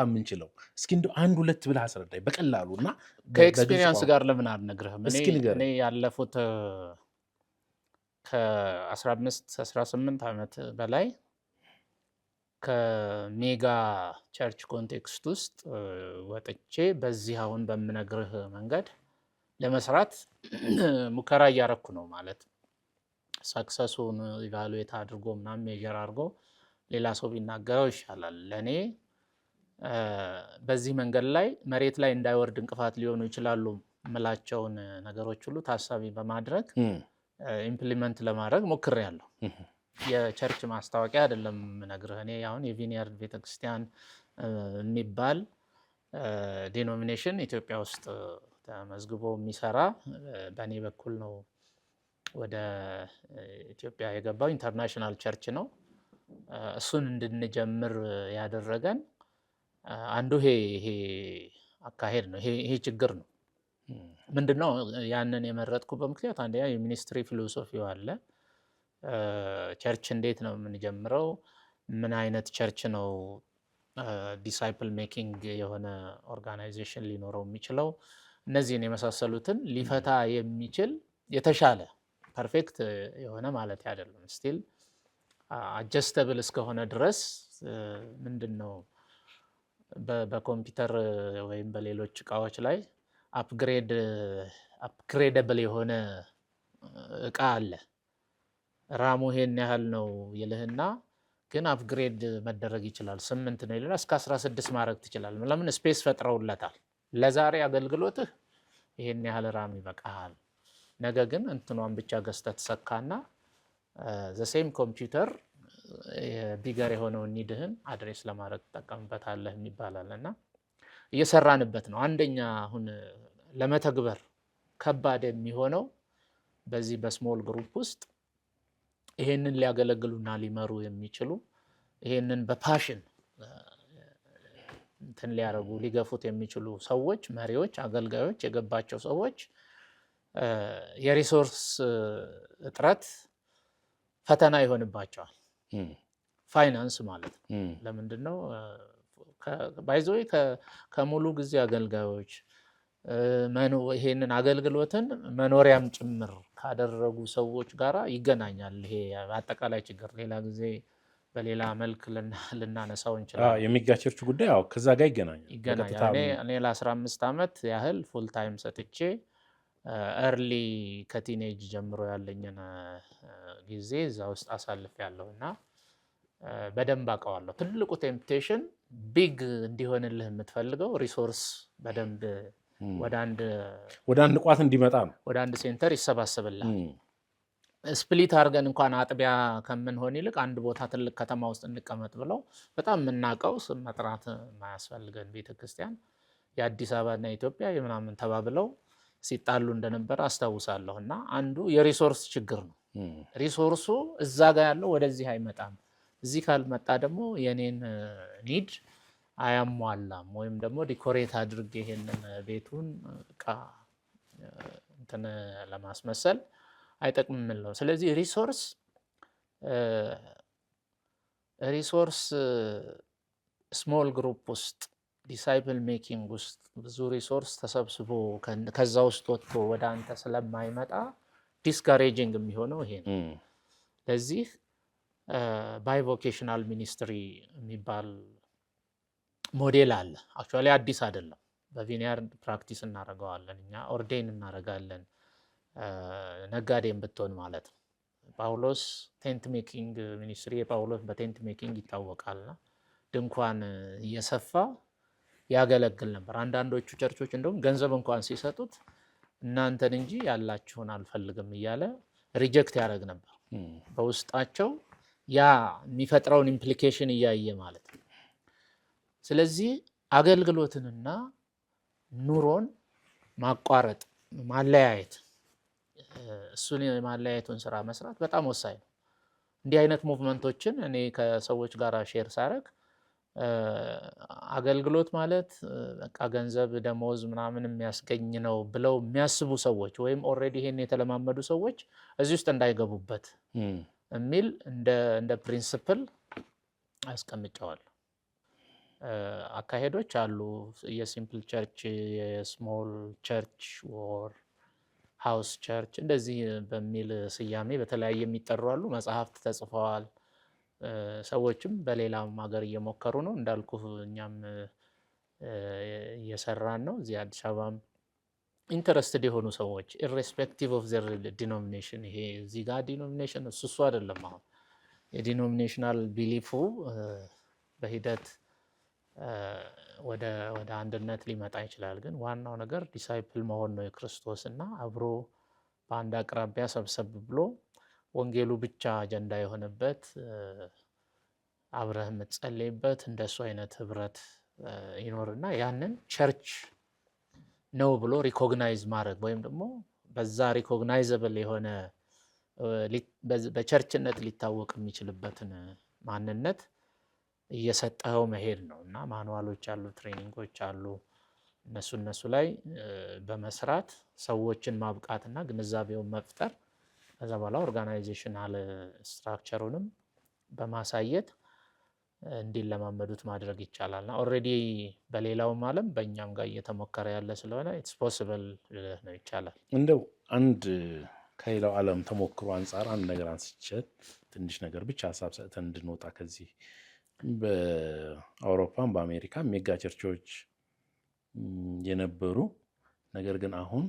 A: የምንችለው? እስኪ እንደው አንድ ሁለት ብለህ አስረዳኝ በቀላሉ እና
B: ከኤክስፒሪየንስ ጋር ለምን አልነግርህም? እኔ ያለፉት ከ15-18 ዓመት በላይ ከሜጋ ቸርች ኮንቴክስት ውስጥ ወጥቼ በዚህ አሁን በምነግርህ መንገድ ለመስራት ሙከራ እያረኩ ነው። ማለት ሰክሰሱን ኢቫሉዌት አድርጎ ምናምን ሜጀር አድርጎ ሌላ ሰው ቢናገረው ይሻላል። ለእኔ በዚህ መንገድ ላይ መሬት ላይ እንዳይወርድ እንቅፋት ሊሆኑ ይችላሉ የምላቸውን ነገሮች ሁሉ ታሳቢ በማድረግ ኢምፕሊመንት ለማድረግ ሞክሬያለሁ። የቸርች ማስታወቂያ አይደለም ነግርህ። እኔ አሁን የቪኒያርድ ቤተክርስቲያን የሚባል ዲኖሚኔሽን ኢትዮጵያ ውስጥ ተመዝግቦ የሚሰራ በእኔ በኩል ነው ወደ ኢትዮጵያ የገባው። ኢንተርናሽናል ቸርች ነው። እሱን እንድንጀምር ያደረገን አንዱ ይሄ አካሄድ ነው። ይሄ ችግር ነው። ምንድነው ያንን የመረጥኩበት ምክንያት? አንደኛ የሚኒስትሪ ፊሎሶፊው አለ። ቸርች እንዴት ነው የምንጀምረው? ምን አይነት ቸርች ነው ዲሳይፕል ሜኪንግ የሆነ ኦርጋናይዜሽን ሊኖረው የሚችለው? እነዚህን የመሳሰሉትን ሊፈታ የሚችል የተሻለ ፐርፌክት የሆነ ማለት አይደለም፣ ስቲል አጀስተብል እስከሆነ ድረስ ምንድነው በኮምፒውተር ወይም በሌሎች እቃዎች ላይ አፕግሬደብል የሆነ እቃ አለ። ራሙ ይሄን ያህል ነው ይልህና ግን አፕግሬድ መደረግ ይችላል። 8 ነው ይልና እስከ 16 ማድረግ ትችላል። ለምን? ስፔስ ፈጥረውለታል። ለዛሬ አገልግሎትህ ይሄን ያህል ራም ይበቃሃል። ነገ ግን እንትኗን ብቻ ገዝተህ ትሰካና ዘሴም ኮምፒውተር ቢገር የሆነውን ኒድህን አድሬስ ለማድረግ ትጠቀምበታለህ የሚባላል እና እየሰራንበት ነው። አንደኛ አሁን ለመተግበር ከባድ የሚሆነው በዚህ በስሞል ግሩፕ ውስጥ ይሄንን ሊያገለግሉና ሊመሩ የሚችሉ ይሄንን በፓሽን እንትን ሊያረጉ ሊገፉት የሚችሉ ሰዎች፣ መሪዎች፣ አገልጋዮች የገባቸው ሰዎች የሪሶርስ እጥረት ፈተና ይሆንባቸዋል። ፋይናንስ ማለት ነው። ለምንድነው ባይዞይ ከሙሉ ጊዜ አገልጋዮች ይሄንን አገልግሎትን መኖሪያም ጭምር ካደረጉ ሰዎች ጋር ይገናኛል። ይሄ አጠቃላይ ችግር ሌላ ጊዜ በሌላ መልክ ልናነሳው እንችላለን።
A: የሚጋቸርቹ ጉዳይ ያው ከዛ ጋር ይገናኛል።
B: እኔ ለ15 ዓመት ያህል ፉል ታይም ሰጥቼ እርሊ ከቲኔጅ ጀምሮ ያለኝን ጊዜ እዛ ውስጥ አሳልፍ ያለው እና በደንብ አውቀዋለሁ። ትልቁ ቴምፕቴሽን ቢግ እንዲሆንልህ የምትፈልገው ሪሶርስ በደንብ ወደ
A: አንድ ቋት እንዲመጣ ነው።
B: ወደ አንድ ሴንተር ይሰባሰብላል። ስፕሊት አድርገን እንኳን አጥቢያ ከምንሆን ይልቅ አንድ ቦታ ትልቅ ከተማ ውስጥ እንቀመጥ ብለው በጣም የምናውቀው ስም መጥራት የማያስፈልገን ቤተክርስቲያን የአዲስ አበባና የኢትዮጵያ የምናምን ተባብለው ሲጣሉ እንደነበረ አስታውሳለሁ። እና አንዱ የሪሶርስ ችግር ነው። ሪሶርሱ እዛ ጋር ያለው ወደዚህ አይመጣም። እዚህ ካልመጣ ደግሞ የኔን ኒድ አያሟላም፣ ወይም ደግሞ ዲኮሬት አድርጌ ይሄንን ቤቱን እቃ እንትን ለማስመሰል አይጠቅምም ነው። ስለዚህ ሪሶርስ ስሞል ግሩፕ ውስጥ ዲሳይፕል ሜኪንግ ውስጥ ብዙ ሪሶርስ ተሰብስቦ ከዛ ውስጥ ወጥቶ ወደ አንተ ስለማይመጣ ዲስካሬጂንግ የሚሆነው ይሄ ነው። ለዚህ ባይቮኬሽናል ሚኒስትሪ የሚባል ሞዴል አለ። አክቹዋሊ አዲስ አይደለም። በቪኒያርድ ፕራክቲስ እናደርገዋለን እኛ፣ ኦርዴን እናደርጋለን። ነጋዴም ብትሆን ማለት ነው። ጳውሎስ ቴንት ሜኪንግ ሚኒስትሪ፣ የጳውሎስ በቴንት ሜኪንግ ይታወቃልና ድንኳን እየሰፋ ያገለግል ነበር። አንዳንዶቹ ቸርቾች እንደውም ገንዘብ እንኳን ሲሰጡት እናንተን እንጂ ያላችሁን አልፈልግም እያለ ሪጀክት ያደርግ ነበር። በውስጣቸው ያ የሚፈጥረውን ኢምፕሊኬሽን እያየ ማለት ነው። ስለዚህ አገልግሎትንና ኑሮን ማቋረጥ፣ ማለያየት፣ እሱን የማለያየቱን ስራ መስራት በጣም ወሳኝ ነው። እንዲህ አይነት ሙቭመንቶችን እኔ ከሰዎች ጋር ሼር ሳደርግ አገልግሎት ማለት በቃ ገንዘብ ደሞዝ ምናምን የሚያስገኝ ነው ብለው የሚያስቡ ሰዎች ወይም ኦልሬዲ ይሄን የተለማመዱ ሰዎች እዚህ ውስጥ እንዳይገቡበት የሚል እንደ ፕሪንሲፕል አስቀምጨዋለሁ። አካሄዶች አሉ። የሲምፕል ቸርች፣ የስሞል ቸርች ወር ሃውስ ቸርች እንደዚህ በሚል ስያሜ በተለያየ የሚጠሩ አሉ። መጽሐፍት ተጽፈዋል። ሰዎችም በሌላም ሀገር እየሞከሩ ነው። እንዳልኩ እኛም እየሰራን ነው። እዚህ አዲስ አበባም ኢንተረስትድ የሆኑ ሰዎች ኢሬስፔክቲቭ ኦፍ ዘር ዲኖሚኔሽን፣ ይሄ እዚህ ጋር ዲኖሚኔሽን እሱ አይደለም። አሁን የዲኖሚኔሽናል ቢሊፉ በሂደት ወደ አንድነት ሊመጣ ይችላል። ግን ዋናው ነገር ዲሳይፕል መሆን ነው የክርስቶስ እና አብሮ በአንድ አቅራቢያ ሰብሰብ ብሎ ወንጌሉ ብቻ አጀንዳ የሆነበት አብረህ የምትጸልይበት እንደሱ አይነት ህብረት ይኖርና ያንን ቸርች ነው ብሎ ሪኮግናይዝ ማድረግ ወይም ደግሞ በዛ ሪኮግናይዘብል የሆነ በቸርችነት ሊታወቅ የሚችልበትን ማንነት እየሰጠኸው መሄድ ነው እና ማኑዋሎች አሉ፣ ትሬኒንጎች አሉ። እነሱ ላይ በመስራት ሰዎችን ማብቃትና ግንዛቤውን መፍጠር፣ ከዛ በኋላ ኦርጋናይዜሽናል ስትራክቸሩንም በማሳየት እንዲለማመዱት ማድረግ ይቻላልና ኦልሬዲ በሌላውም ዓለም በእኛም ጋር እየተሞከረ ያለ ስለሆነ ኢትስ ፖሲብል ነው፣ ይቻላል።
A: እንደው አንድ ከሌላው ዓለም ተሞክሮ አንጻር አንድ ነገር አንስቼ ትንሽ ነገር ብቻ ሀሳብ ሰጥተን እንድንወጣ ከዚህ በአውሮፓም በአሜሪካም ሜጋ ቸርቾች የነበሩ ነገር ግን አሁን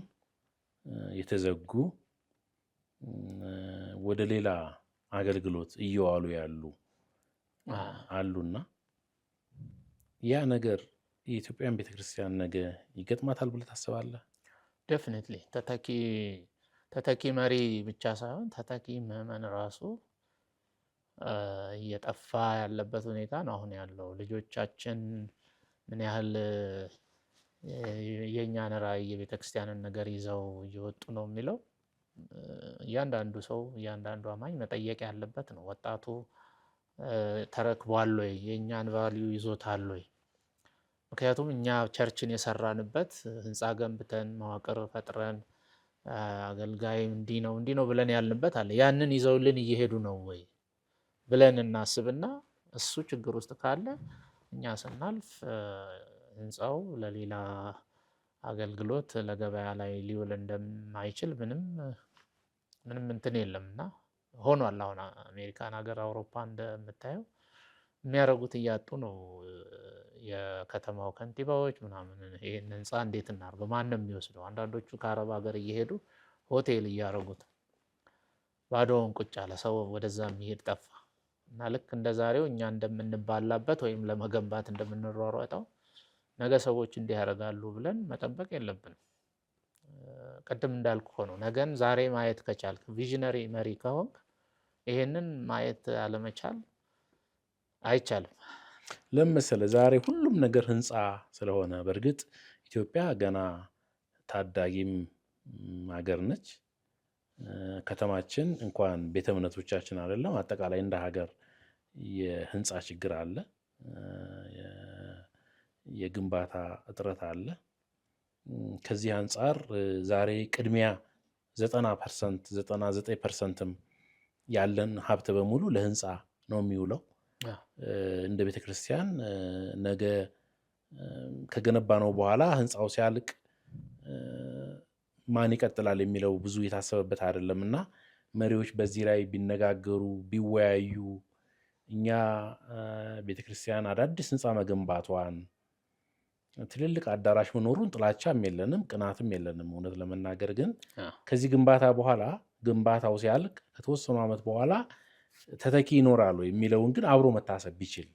A: የተዘጉ ወደ ሌላ አገልግሎት እየዋሉ ያሉ አሉና ያ ነገር የኢትዮጵያን ቤተክርስቲያን ነገ ይገጥማታል ብለህ ታስባለህ?
B: ዴፊኒትሊ ተተኪ መሪ ብቻ ሳይሆን ተተኪ ምዕመን ራሱ እየጠፋ ያለበት ሁኔታ ነው አሁን ያለው። ልጆቻችን ምን ያህል የእኛን ራዕይ የቤተክርስቲያንን ነገር ይዘው እየወጡ ነው የሚለው እያንዳንዱ ሰው እያንዳንዱ አማኝ መጠየቅ ያለበት ነው። ወጣቱ ተረክቧል ወይ? የእኛን ቫልዩ ይዞታል ወይ? ምክንያቱም እኛ ቸርችን የሰራንበት ህንፃ ገንብተን መዋቅር ፈጥረን አገልጋይ እንዲህ ነው ብለን ያልንበት አለ። ያንን ይዘውልን እየሄዱ ነው ወይ ብለን እናስብና እሱ ችግር ውስጥ ካለ እኛ ስናልፍ ህንፃው ለሌላ አገልግሎት ለገበያ ላይ ሊውል እንደማይችል ምንም እንትን የለምና ሆኗል። አሁን አሜሪካን ሀገር፣ አውሮፓ እንደምታየው የሚያደርጉት እያጡ ነው የከተማው ከንቲባዎች ምናምን። ይሄን ህንፃ እንዴት እናድርገው? ማንም የሚወስደው? አንዳንዶቹ ከአረብ ሀገር እየሄዱ ሆቴል እያደረጉት ባዶውን ቁጭ አለ። ሰው ወደዛ የሚሄድ ጠፋ እና ልክ እንደ ዛሬው እኛ እንደምንባላበት ወይም ለመገንባት እንደምንሯሯጠው ነገ ሰዎች እንዲህ ያደርጋሉ ብለን መጠበቅ የለብንም። ቅድም እንዳልኩ ነው። ነገን ዛሬ ማየት ከቻልክ ቪዥነሪ መሪ ከሆንክ ይሄንን ማየት አለመቻል አይቻልም።
A: ለምሳሌ ዛሬ ሁሉም ነገር ህንፃ ስለሆነ በእርግጥ ኢትዮጵያ ገና ታዳጊም ሀገር ነች። ከተማችን እንኳን ቤተ እምነቶቻችን አይደለም አጠቃላይ እንደ ሀገር የህንፃ ችግር አለ፣ የግንባታ እጥረት አለ። ከዚህ አንጻር ዛሬ ቅድሚያ 90% 99%ም ያለን ሀብት በሙሉ ለህንፃ ነው የሚውለው። እንደ ቤተ ክርስቲያን ነገ ከገነባ ነው በኋላ ህንፃው ሲያልቅ ማን ይቀጥላል የሚለው ብዙ የታሰበበት አይደለም እና መሪዎች በዚህ ላይ ቢነጋገሩ ቢወያዩ፣ እኛ ቤተ ክርስቲያን አዳዲስ ህንፃ መገንባቷን ትልልቅ አዳራሽ መኖሩን ጥላቻም የለንም ቅናትም የለንም። እውነት ለመናገር ግን ከዚህ ግንባታ በኋላ ግንባታው ሲያልቅ ከተወሰኑ ዓመት በኋላ ተተኪ ይኖራሉ የሚለውን ግን አብሮ መታሰብ ቢችል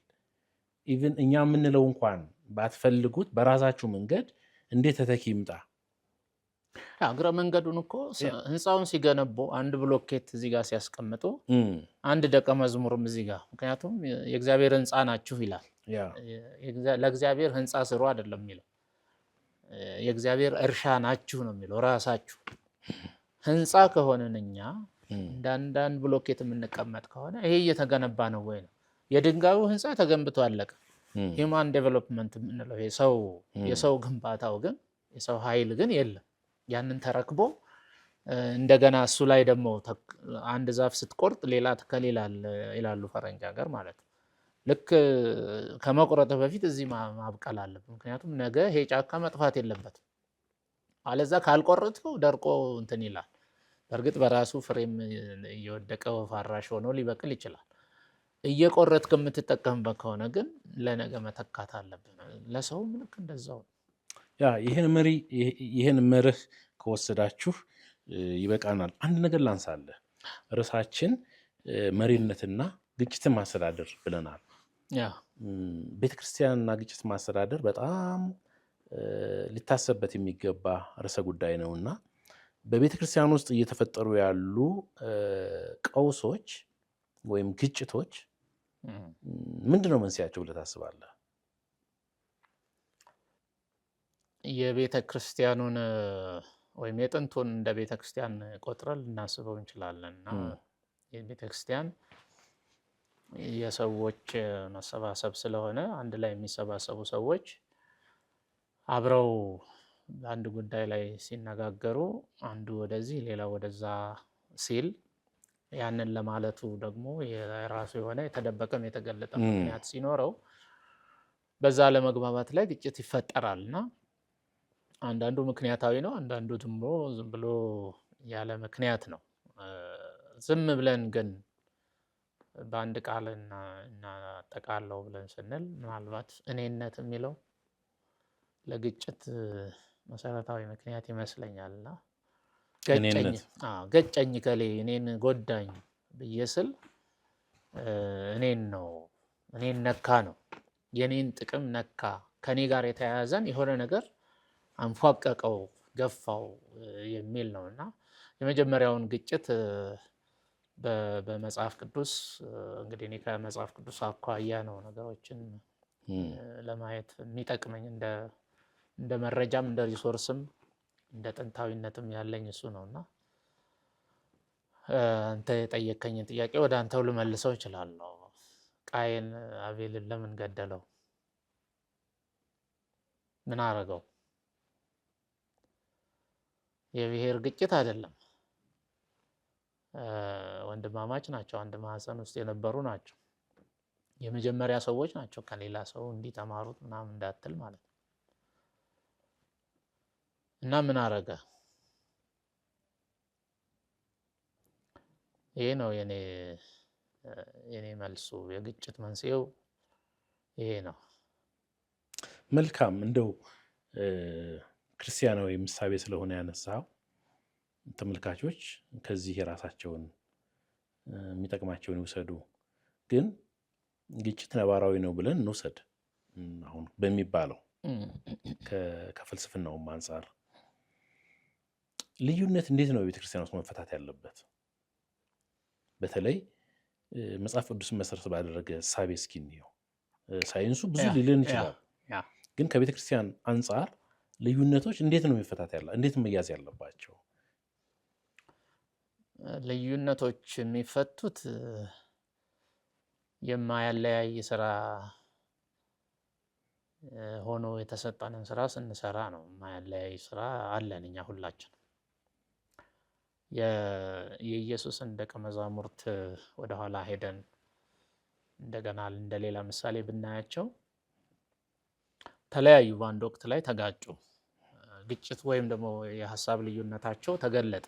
A: ኢቭን እኛ የምንለው እንኳን ባትፈልጉት በራሳችሁ መንገድ እንዴት ተተኪ ይምጣ።
B: እግረ መንገዱን እኮ ህንፃውን ሲገነቡ አንድ ብሎኬት እዚህ ጋር ሲያስቀምጡ አንድ ደቀ መዝሙርም እዚህ ጋር፣ ምክንያቱም የእግዚአብሔር ህንፃ ናችሁ ይላል። ለእግዚአብሔር ህንፃ ስሩ አይደለም የሚለው፣ የእግዚአብሔር እርሻ ናችሁ ነው የሚለው። ራሳችሁ ህንፃ ከሆነን እኛ እንዳንዳንድ ብሎኬት የምንቀመጥ ከሆነ ይሄ እየተገነባ ነው ወይ ነው? የድንጋዩ ህንፃ ተገንብቶ አለቀ። ሂውማን ዴቨሎፕመንት የምንለው የሰው ግንባታው ግን የሰው ኃይል ግን የለም። ያንን ተረክቦ እንደገና እሱ ላይ ደግሞ አንድ ዛፍ ስትቆርጥ ሌላ ትከል ይላሉ ፈረንጅ ሀገር ማለት ነው። ልክ ከመቁረጥ በፊት እዚህ ማብቀል አለብን። ምክንያቱም ነገ ይሄ ጫካ መጥፋት የለበትም። አለዛ ካልቆረጥከው ደርቆ እንትን ይላል። በእርግጥ በራሱ ፍሬም እየወደቀ ወፋራሽ ሆኖ ሊበቅል ይችላል። እየቆረጥክ የምትጠቀምበት ከሆነ ግን ለነገ መተካት አለብን። ለሰውም ልክ እንደዛው
A: ያ ይህን መርህ ከወሰዳችሁ ይበቃናል። አንድ ነገር ላንሳለህ። ርዕሳችን መሪነትና ግጭትን ማስተዳደር ብለናል። ቤተክርስቲያንና ግጭት ማስተዳደር በጣም ሊታሰብበት የሚገባ ርዕሰ ጉዳይ ነውና በቤተክርስቲያን ውስጥ እየተፈጠሩ ያሉ ቀውሶች ወይም ግጭቶች ምንድነው መንስኤያቸው ብለህ ታስባለህ?
B: የቤተ ክርስቲያኑን ወይም የጥንቱን እንደ ቤተ ክርስቲያን ቆጥረን ልናስበው እንችላለን እና የቤተ ክርስቲያን የሰዎች መሰባሰብ ስለሆነ አንድ ላይ የሚሰባሰቡ ሰዎች አብረው በአንድ ጉዳይ ላይ ሲነጋገሩ አንዱ ወደዚህ ሌላ ወደዛ ሲል ያንን ለማለቱ ደግሞ የራሱ የሆነ የተደበቀም የተገለጠ ምክንያት ሲኖረው በዛ ለመግባባት ላይ ግጭት ይፈጠራል እና አንዳንዱ ምክንያታዊ ነው፣ አንዳንዱ ዝም ብሎ ያለ ምክንያት ነው። ዝም ብለን ግን በአንድ ቃል እናጠቃለው ብለን ስንል ምናልባት እኔነት የሚለው ለግጭት መሰረታዊ ምክንያት ይመስለኛልና ገጨኝ ከሌ እኔን ጎዳኝ ብዬ ስል እኔን ነካ ነው፣ የኔን ጥቅም ነካ፣ ከኔ ጋር የተያያዘን የሆነ ነገር አንፏቀቀው ገፋው የሚል ነው እና የመጀመሪያውን ግጭት በመጽሐፍ ቅዱስ እንግዲህ እኔ ከመጽሐፍ ቅዱስ አኳያ ነው ነገሮችን ለማየት የሚጠቅመኝ እንደ መረጃም እንደ ሪሶርስም እንደ ጥንታዊነትም ያለኝ እሱ ነውና አንተ የጠየቀኝን ጥያቄ ወደ አንተው ልመልሰው እችላለሁ። ቃየን አቤልን ለምን ገደለው? ምን አረገው? የብሔር ግጭት አይደለም። ወንድማማች ናቸው። አንድ ማህፀን ውስጥ የነበሩ ናቸው። የመጀመሪያ ሰዎች ናቸው። ከሌላ ሰው እንዲተማሩት ምናምን እንዳትል ማለት ነው። እና ምን አረገ? ይሄ ነው የኔ መልሱ። የግጭት መንስኤው ይሄ ነው።
A: መልካም። እንደው ክርስቲያናዊ ምሳቤ ስለሆነ ያነሳው ተመልካቾች ከዚህ የራሳቸውን የሚጠቅማቸውን ይውሰዱ። ግን ግጭት ነባራዊ ነው ብለን እንውሰድ። አሁን በሚባለው ከፍልስፍናውም አንጻር ልዩነት እንዴት ነው በቤተክርስቲያን ውስጥ መፈታት ያለበት? በተለይ መጽሐፍ ቅዱስን መሰረት ባደረገ እሳቤ እስኪ እንየው። ሳይንሱ ብዙ ሊልን ይችላል፣ ግን ከቤተክርስቲያን አንጻር ልዩነቶች እንዴት ነው መፈታት እንዴት መያዝ ያለባቸው?
B: ልዩነቶች የሚፈቱት የማያለያይ ስራ ሆኖ የተሰጠንን ስራ ስንሰራ ነው። የማያለያይ ስራ አለን እኛ ሁላችን። የኢየሱስን ደቀ መዛሙርት ወደኋላ ሄደን እንደገና እንደሌላ ምሳሌ ብናያቸው ተለያዩ፣ በአንድ ወቅት ላይ ተጋጩ። ግጭት ወይም ደግሞ የሀሳብ ልዩነታቸው ተገለጠ።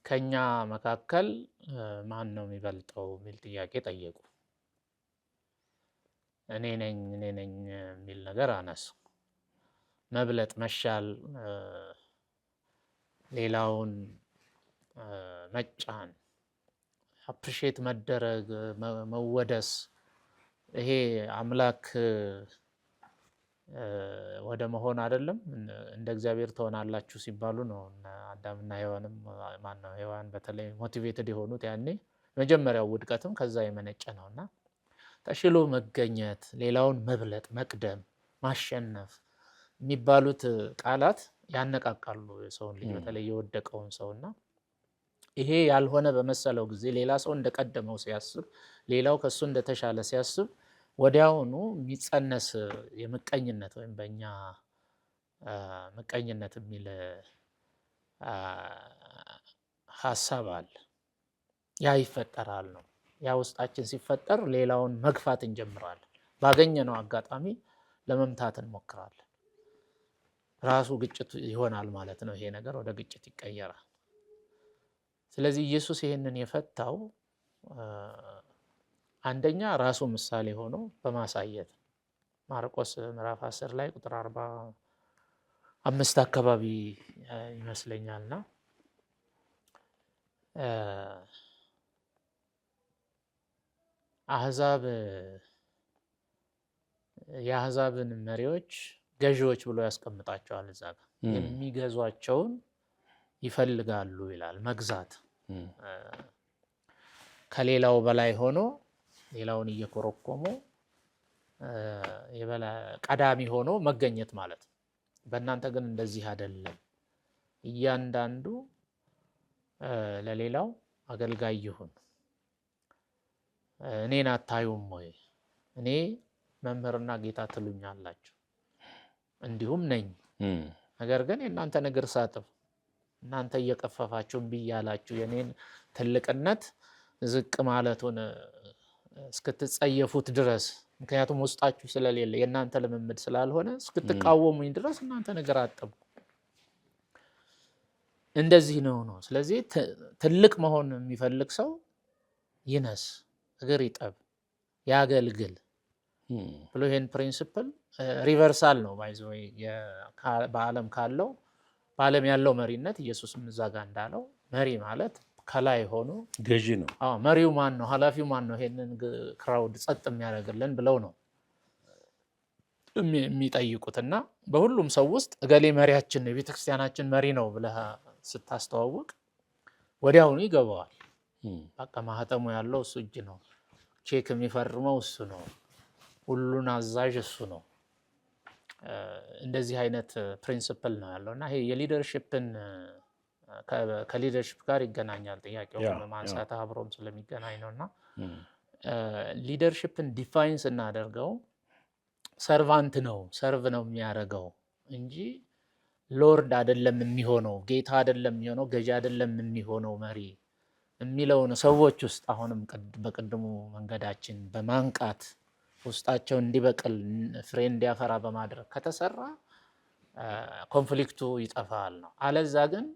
B: ከኛ መካከል ማን ነው የሚበልጠው የሚል ጥያቄ ጠየቁ። እኔ ነኝ የሚል ነገር አነሱ። መብለጥ፣ መሻል፣ ሌላውን መጫን፣ አፕሪሼት መደረግ፣ መወደስ፣ ይሄ አምላክ ወደ መሆን አይደለም። እንደ እግዚአብሔር ትሆናላችሁ ሲባሉ ነው አዳምና ሔዋንም ማነው ሔዋን በተለይ ሞቲቬትድ የሆኑት ያኔ። መጀመሪያው ውድቀትም ከዛ የመነጨ ነውና ተሽሎ መገኘት፣ ሌላውን መብለጥ፣ መቅደም፣ ማሸነፍ የሚባሉት ቃላት ያነቃቃሉ የሰውን ልጅ በተለይ የወደቀውን ሰውና ይሄ ያልሆነ በመሰለው ጊዜ ሌላ ሰው እንደቀደመው ሲያስብ፣ ሌላው ከሱ እንደተሻለ ሲያስብ ወዲያውኑ የሚጸነስ የምቀኝነት ወይም በእኛ ምቀኝነት የሚል ሀሳብ አለ። ያ ይፈጠራል ነው። ያ ውስጣችን ሲፈጠር ሌላውን መግፋት እንጀምራለን። ባገኘነው አጋጣሚ ለመምታት እንሞክራለን። ራሱ ግጭት ይሆናል ማለት ነው። ይሄ ነገር ወደ ግጭት ይቀየራል። ስለዚህ ኢየሱስ ይሄንን የፈታው አንደኛ ራሱ ምሳሌ ሆኖ በማሳየት ማርቆስ ምዕራፍ 10 ላይ ቁጥር 45 አካባቢ ይመስለኛልና የአሕዛብን መሪዎች ገዢዎች ብሎ ያስቀምጣቸዋል። እዛ ጋር የሚገዟቸውን ይፈልጋሉ ይላል። መግዛት ከሌላው በላይ ሆኖ ሌላውን እየኮረኮሙ ቀዳሚ ሆኖ መገኘት ማለት ነው። በእናንተ ግን እንደዚህ አይደለም። እያንዳንዱ ለሌላው አገልጋይ ይሁን። እኔን አታዩም ወይ? እኔ መምህርና ጌታ ትሉኛላችሁ፣ እንዲሁም ነኝ። ነገር ግን የእናንተን እግር ሳጥብ፣ እናንተ እየቀፈፋችሁ እምቢ እያላችሁ የኔን ትልቅነት ዝቅ ማለቱን እስክትጸየፉት ድረስ፣ ምክንያቱም ውስጣችሁ ስለሌለ የእናንተ ልምምድ ስላልሆነ እስክትቃወሙኝ ድረስ እናንተን እግር አጠብኩ። እንደዚህ ነው። ስለዚህ ትልቅ መሆን የሚፈልግ ሰው ይነስ፣ እግር ይጠብ፣ ያገልግል ብሎ ይሄን ፕሪንሲፕል ሪቨርሳል ነው ባይዘ በዓለም ካለው በዓለም ያለው መሪነት ኢየሱስም እዛ ጋር እንዳለው መሪ ማለት ከላይ ሆኖ
A: ገዢ ነው።
B: መሪው ማን ነው? ኃላፊው ማን ነው? ይሄንን ክራውድ ጸጥ የሚያደርግልን ብለው ነው የሚጠይቁትና በሁሉም ሰው ውስጥ እገሌ መሪያችን ነው፣ የቤተክርስቲያናችን መሪ ነው ብለህ ስታስተዋውቅ ወዲያውኑ ይገባዋል። በቃ ማህተሙ ያለው እሱ እጅ ነው፣ ቼክ የሚፈርመው እሱ ነው፣ ሁሉን አዛዥ እሱ ነው። እንደዚህ አይነት ፕሪንሲፕል ነው ያለው እና ይሄ የሊደርሺፕን ከሊደርሺፕ ጋር ይገናኛል። ጥያቄው ማንሳት አብሮም ስለሚገናኝ ነውና ሊደርሺፕን ዲፋይን ስናደርገው ሰርቫንት ነው፣ ሰርቭ ነው የሚያደርገው እንጂ ሎርድ አይደለም የሚሆነው፣ ጌታ አይደለም የሚሆነው፣ ገዢ አይደለም የሚሆነው መሪ የሚለውን ሰዎች ውስጥ አሁንም በቅድሙ መንገዳችን በማንቃት ውስጣቸው እንዲበቅል ፍሬ እንዲያፈራ በማድረግ ከተሰራ ኮንፍሊክቱ ይጠፋል ነው። አለዛ ግን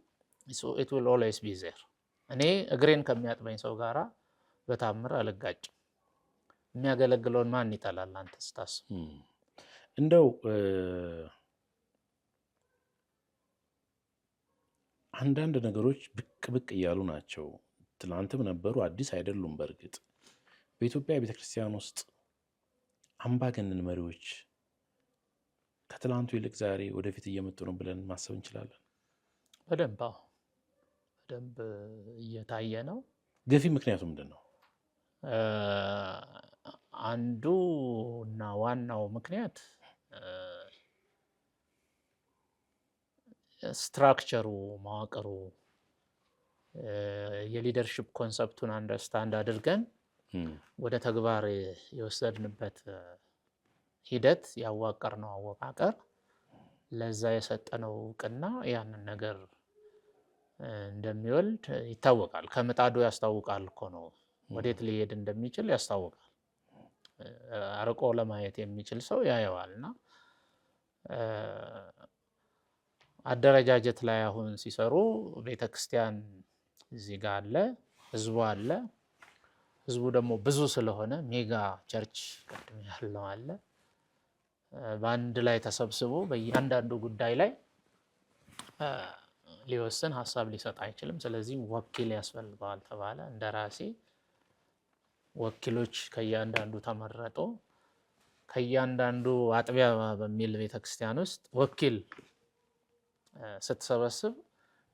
B: it will always be there። እኔ እግሬን ከሚያጥበኝ ሰው ጋራ በታምር አልጋጭም። የሚያገለግለውን ማን ይጠላል? አንተ ስታስብ
A: እንደው አንዳንድ ነገሮች ብቅ እያሉ ናቸው። ትናንትም ነበሩ፣ አዲስ አይደሉም። በእርግጥ በኢትዮጵያ ቤተክርስቲያን ውስጥ አምባገነን መሪዎች ከትላንቱ ይልቅ ዛሬ ወደፊት እየመጡ ነው ብለን ማሰብ እንችላለን።
B: በደንብ በደንብ እየታየ ነው።
A: ገፊ ምክንያቱ ምንድን ነው?
B: አንዱ እና ዋናው ምክንያት ስትራክቸሩ መዋቅሩ የሊደርሺፕ ኮንሰፕቱን አንደርስታንድ አድርገን ወደ ተግባር የወሰድንበት ሂደት ያዋቀርነው አወቃቀር ለዛ የሰጠነው እውቅና ያንን ነገር እንደሚወልድ ይታወቃል። ከምጣዱ ያስታውቃል እኮ ነው። ወዴት ሊሄድ እንደሚችል ያስታውቃል። አርቆ ለማየት የሚችል ሰው ያየዋልና አደረጃጀት ላይ አሁን ሲሰሩ ቤተክርስቲያን እዚህ ጋር አለ፣ ህዝቡ አለ። ህዝቡ ደግሞ ብዙ ስለሆነ ሜጋ ቸርች ቅድም ያለው አለ። በአንድ ላይ ተሰብስቦ በእያንዳንዱ ጉዳይ ላይ ሊወስን ሀሳብ ሊሰጥ አይችልም። ስለዚህ ወኪል ያስፈልገዋል ተባለ። እንደራሴ ወኪሎች ከእያንዳንዱ ተመረጡ። ከእያንዳንዱ አጥቢያ በሚል ቤተክርስቲያን ውስጥ ወኪል ስትሰበስብ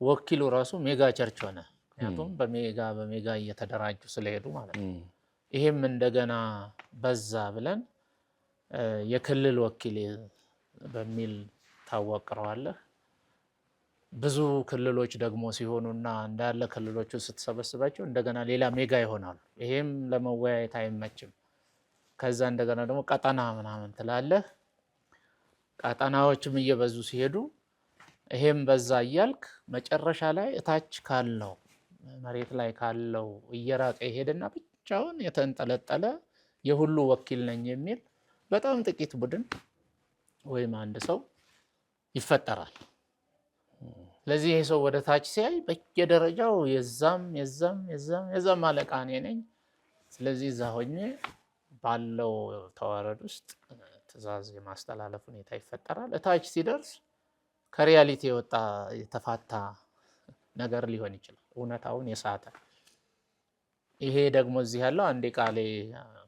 B: ወኪሉ ራሱ ሜጋ ቸርች ሆነ። ምክንያቱም በሜጋ እየተደራጁ ስለሄዱ ማለት ነው። ይሄም እንደገና በዛ ብለን የክልል ወኪል በሚል ታወቅረዋለህ። ብዙ ክልሎች ደግሞ ሲሆኑና እንዳለ ክልሎቹ ስትሰበስባቸው እንደገና ሌላ ሜጋ ይሆናሉ። ይሄም ለመወያየት አይመችም። ከዛ እንደገና ደግሞ ቀጠና ምናምን ትላለህ። ቀጠናዎችም እየበዙ ሲሄዱ ይሄም በዛ እያልክ መጨረሻ ላይ እታች ካለው መሬት ላይ ካለው እየራቀ ይሄድና ብቻውን የተንጠለጠለ የሁሉ ወኪል ነኝ የሚል በጣም ጥቂት ቡድን ወይም አንድ ሰው ይፈጠራል። ስለዚህ ይሄ ሰው ወደ ታች ሲያይ በየደረጃው የዛም አለቃ እኔ ነኝ። ስለዚህ እዛ ሆኜ ባለው ተዋረድ ውስጥ ትዕዛዝ የማስተላለፍ ሁኔታ ይፈጠራል። እታች ሲደርስ ከሪያሊቲ የወጣ የተፋታ ነገር ሊሆን ይችላል፣ እውነታውን የሳተ። ይሄ ደግሞ እዚህ ያለው አንዴ ቃሌ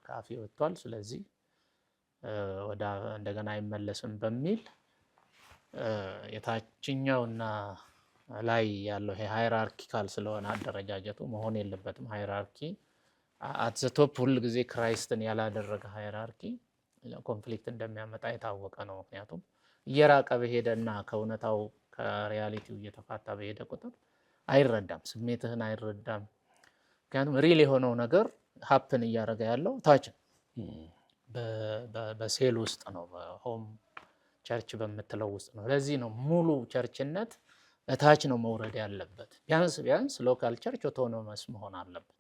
B: ካፌ ወጥቷል፣ ስለዚህ እንደገና አይመለስም በሚል የታችኛውና ላይ ያለው ሃይራርኪካል ስለሆነ አደረጃጀቱ መሆን የለበትም። ሃይራርኪ አት ዘ ቶፕ ሁል ጊዜ ክራይስትን ያላደረገ ሃይራርኪ ኮንፍሊክት እንደሚያመጣ የታወቀ ነው። ምክንያቱም እየራቀ በሄደና ከእውነታው ከሪያሊቲው እየተፋታ በሄደ ቁጥር አይረዳም፣ ስሜትህን አይረዳም። ምክንያቱም ሪል የሆነው ነገር ሀፕን እያደረገ ያለው ታች በሴል ውስጥ ነው፣ በሆም ቸርች በምትለው ውስጥ ነው። ለዚህ ነው ሙሉ ቸርችነት እታች ነው መውረድ ያለበት። ቢያንስ ሎካል ቸርች ኦቶኖመስ መሆን አለበት።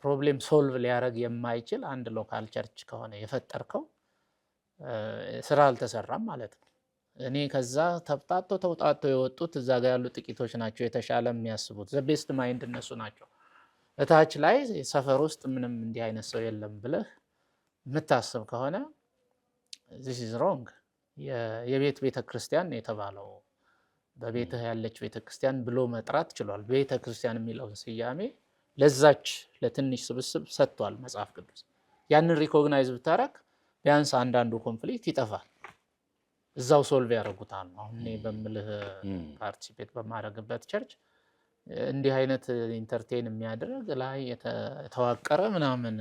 B: ፕሮብሌም ሶልቭ ሊያደርግ የማይችል አንድ ሎካል ቸርች ከሆነ የፈጠርከው ስራ አልተሰራም ማለት ነው። እኔ ከዛ ተውጣቶ የወጡት እዛ ጋር ያሉ ጥቂቶች ናቸው የተሻለ የሚያስቡት። ዘቤስት ማይንድ እነሱ ናቸው። እታች ላይ ሰፈር ውስጥ ምንም እንዲህ አይነት ሰው የለም ብለህ የምታስብ ከሆነ this is wrong። የቤት ቤተክርስቲያን የተባለው በቤትህ ያለች ቤተክርስቲያን ብሎ መጥራት ችሏል። ቤተክርስቲያን የሚለውን ስያሜ ለዛች ለትንሽ ስብስብ ሰጥቷል መጽሐፍ ቅዱስ። ያንን ሪኮግናይዝ ብታረግ ቢያንስ አንዳንዱ ኮንፍሊክት ይጠፋል፣ እዛው ሶልቭ ያደርጉታል። አሁን እኔ በምልህ ፓርቲሲፔት በማድረግበት ቸርች እንዲህ አይነት ኢንተርቴን የሚያደርግ ላይ የተዋቀረ ምናምን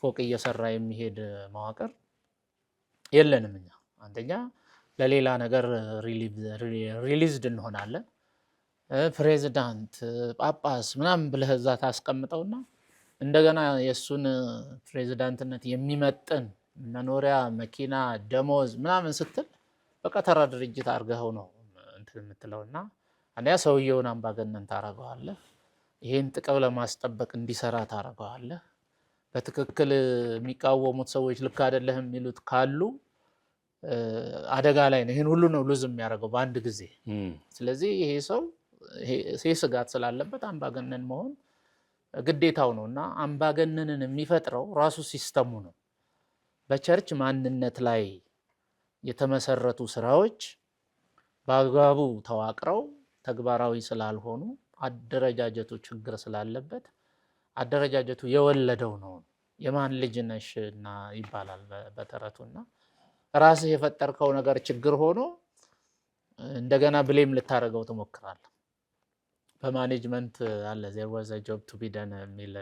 B: ፎቅ እየሰራ የሚሄድ መዋቅር የለንም እኛ። አንደኛ ለሌላ ነገር ሪሊዝድ እንሆናለን። ፕሬዚዳንት፣ ጳጳስ ምናምን ብለህ እዛ ታስቀምጠውና እንደገና የእሱን ፕሬዚዳንትነት የሚመጥን መኖሪያ፣ መኪና፣ ደሞዝ ምናምን ስትል በቃ ተራ ድርጅት አድርገኸው ነው እንትን የምትለውና አንደኛ ሰውየውን አምባገነን ታረገዋለህ። ይሄን ጥቅም ለማስጠበቅ እንዲሰራ ታረገዋለህ። በትክክል የሚቃወሙት ሰዎች ልክ አይደለህም የሚሉት ካሉ አደጋ ላይ ነው። ይሄን ሁሉ ነው ሉዝ የሚያደርገው በአንድ ጊዜ። ስለዚህ ይሄ ሰው ይሄ ስጋት ስላለበት አምባገነን መሆን ግዴታው ነው እና አምባገነንን የሚፈጥረው ራሱ ሲስተሙ ነው። በቸርች ማንነት ላይ የተመሰረቱ ስራዎች በአግባቡ ተዋቅረው ተግባራዊ ስላልሆኑ አደረጃጀቱ ችግር ስላለበት አደረጃጀቱ የወለደው ነው። የማን ልጅ ነሽ እና ይባላል በተረቱና ራስህ የፈጠርከው ነገር ችግር ሆኖ እንደገና ብሌም ልታደርገው ትሞክራለህ። በማኔጅመንት አለ there was a job to be done የሚል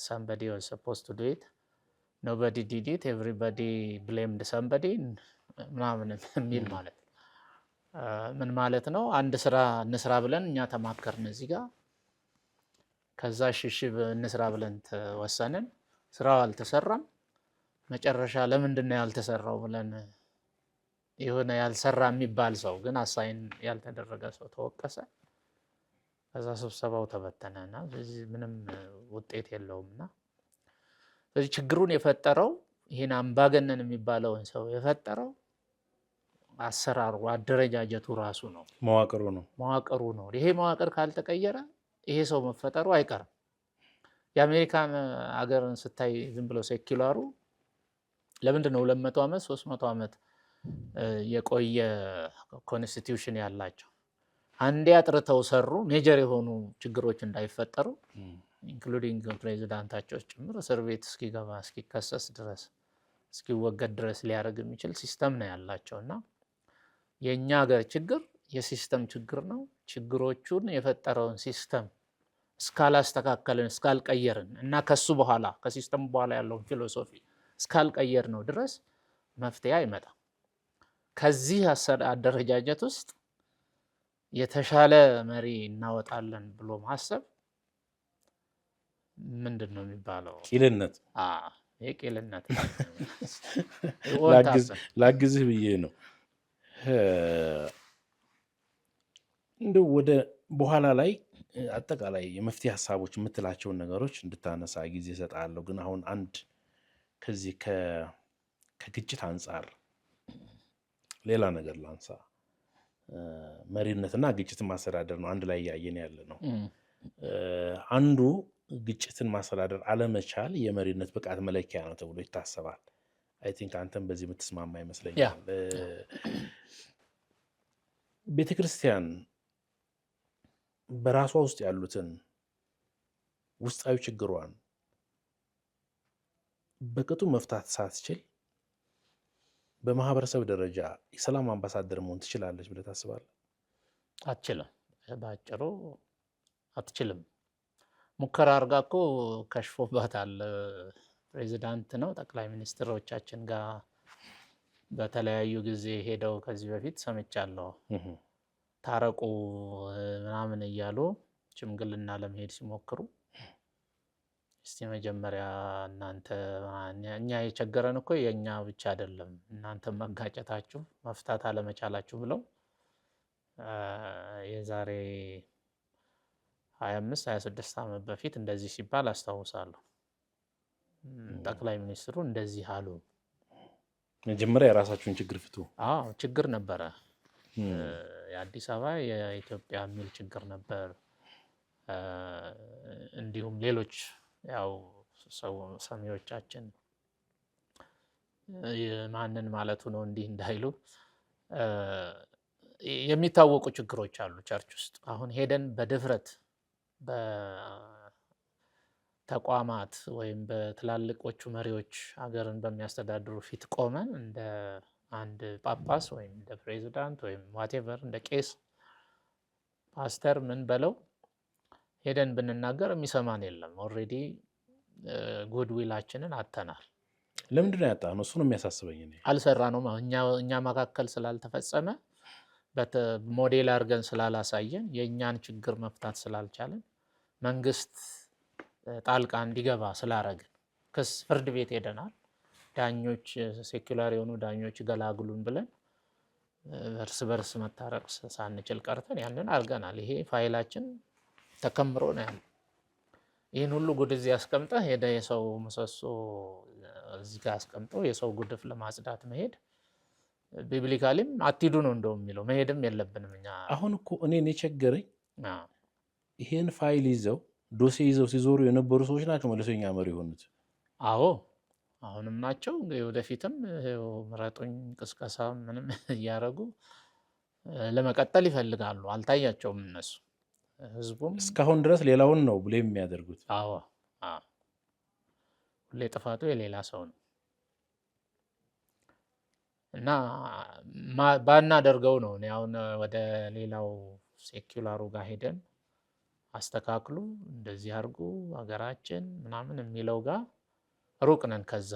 B: somebody was supposed to do it nobody did it everybody blamed somebody ምናምን የሚል ማለት ነው። ምን ማለት ነው? አንድ ስራ እንስራ ብለን እኛ ተማከርን እዚህ ጋር ከዛ እሺ እንስራ ብለን ተወሰንን። ስራው አልተሰራም። መጨረሻ ለምንድን ነው ያልተሰራው ብለን የሆነ ያልሰራ የሚባል ሰው ግን አሳይን ያልተደረገ ሰው ተወቀሰ። ከዛ ስብሰባው ተበተነና ስለዚህ ምንም ውጤት የለውምና ስለዚህ ችግሩን የፈጠረው ይሄን አምባገነን የሚባለውን ሰው የፈጠረው አሰራሩ አደረጃጀቱ ራሱ ነው፣ መዋቅሩ ነው። ይሄ መዋቅር ካልተቀየረ ይሄ ሰው መፈጠሩ አይቀርም። የአሜሪካን አገርን ስታይ ዝም ብሎ ሴኩላሩ ለምንድን ነው 200 ዓመት 300 ዓመት የቆየ ኮንስቲቲዩሽን ያላቸው? አንዴ አጥርተው ሰሩ ሜጀር የሆኑ ችግሮች እንዳይፈጠሩ ኢንክሉዲንግ ፕሬዚዳንታቸው ጭምር እስር ቤት እስኪገባ እስኪከሰስ ድረስ እስኪወገድ ድረስ ሊያደርግ የሚችል ሲስተም ነው ያላቸውና የኛ ሀገር ችግር የሲስተም ችግር ነው። ችግሮቹን የፈጠረውን ሲስተም እስካላስተካከልን እስካልቀየርን እና ከሱ በኋላ ከሲስተሙ በኋላ ያለውን ፊሎሶፊ እስካልቀየር ነው ድረስ መፍትሄ አይመጣም። ከዚህ አደረጃጀት ውስጥ የተሻለ መሪ እናወጣለን ብሎ ማሰብ ምንድን ነው የሚባለው?
A: ቂልነት።
B: ይሄ ቂልነት
A: ላግዝህ ብዬ ነው። እንደው ወደ በኋላ ላይ አጠቃላይ የመፍትሄ ሀሳቦች የምትላቸውን ነገሮች እንድታነሳ ጊዜ እሰጥሃለሁ። ግን አሁን አንድ ከዚህ ከግጭት አንጻር ሌላ ነገር ላንሳ። መሪነትና ግጭትን ማስተዳደር ነው አንድ ላይ እያየን ያለ ነው። አንዱ ግጭትን ማስተዳደር አለመቻል የመሪነት ብቃት መለኪያ ነው ተብሎ ይታሰባል። አይ ቲንክ አንተም በዚህ የምትስማማ ይመስለኛል። ቤተክርስቲያን በራሷ ውስጥ ያሉትን ውስጣዊ ችግሯን በቅጡ መፍታት ሳትችል በማህበረሰብ ደረጃ የሰላም አምባሳደር መሆን ትችላለች ብለህ ታስባለህ?
B: አትችልም። ባጭሩ አትችልም። ሙከራ አድርጋ እኮ ከሽፎባታል። ፕሬዚዳንት ነው ጠቅላይ ሚኒስትሮቻችን ጋር በተለያዩ ጊዜ ሄደው ከዚህ በፊት ሰምቻለሁ ታረቁ ምናምን እያሉ ሽምግልና ለመሄድ ሲሞክሩ እስቲ መጀመሪያ እናንተ እኛ የቸገረን እኮ የኛ ብቻ አይደለም እናንተ መጋጨታችሁ መፍታት አለመቻላችሁ ብለው የዛሬ 25 26 ዓመት በፊት እንደዚህ ሲባል አስታውሳለሁ። ጠቅላይ ሚኒስትሩ እንደዚህ አሉ።
A: መጀመሪያ የራሳችሁን ችግር ፍቱ።
B: ችግር ነበረ። የአዲስ አበባ የኢትዮጵያ የሚል ችግር ነበር። እንዲሁም ሌሎች ያው ሰሚዎቻችን ማንን ማለቱ ነው እንዲህ እንዳይሉ የሚታወቁ ችግሮች አሉ ቸርች ውስጥ። አሁን ሄደን በድፍረት በተቋማት ወይም በትላልቆቹ መሪዎች ሀገርን በሚያስተዳድሩ ፊት ቆመን እንደ አንድ ጳጳስ ወይም እንደ ፕሬዚዳንት ወይም ዋቴቨር እንደ ቄስ ፓስተር ምን በለው ሄደን ብንናገር የሚሰማን የለም። ኦልሬዲ ጉድዊላችንን አተናል።
A: ለምንድን ነው ያጣነው? እሱ ነው የሚያሳስበኝ።
B: አልሰራ ነው እኛ መካከል ስላልተፈጸመ ሞዴል አድርገን ስላላሳየን የእኛን ችግር መፍታት ስላልቻለን መንግስት ጣልቃ እንዲገባ ስላረግን ክስ ፍርድ ቤት ሄደናል። ዳኞች ሴኩላር የሆኑ ዳኞች ገላግሉን ብለን እርስ በርስ መታረቅ ሳንችል ቀርተን ያንን አድርገናል። ይሄ ፋይላችን ተከምሮ ነው ያለው። ይህን ሁሉ ጉድ እዚህ አስቀምጠህ ሄደ የሰው ምሰሶ እዚህ ጋር አስቀምጠው የሰው ጉድፍ ለማጽዳት መሄድ ቢብሊካሊም አትሂዱ ነው እንደውም የሚለው። መሄድም የለብንም እኛ።
A: አሁን እኮ እኔን የቸገረኝ ይሄን ፋይል ይዘው ዶሴ ይዘው ሲዞሩ የነበሩ ሰዎች ናቸው መልሶኛ መሪ የሆኑት።
B: አዎ አሁንም ናቸው። ወደፊትም ምረጡኝ ቅስቀሳ ምንም እያደረጉ ለመቀጠል ይፈልጋሉ። አልታያቸውም እነሱ። ህዝቡም
A: እስካሁን ድረስ ሌላውን ነው ብሎ የሚያደርጉት።
B: አዎ ሁሌ ጥፋቱ የሌላ ሰው ነው። እና ባናደርገው ነው። እኔ አሁን ወደ ሌላው ሴኩላሩ ጋር ሄደን አስተካክሉ እንደዚህ አድርጉ ሀገራችን ምናምን የሚለው ጋር ሩቅ ነን። ከዛ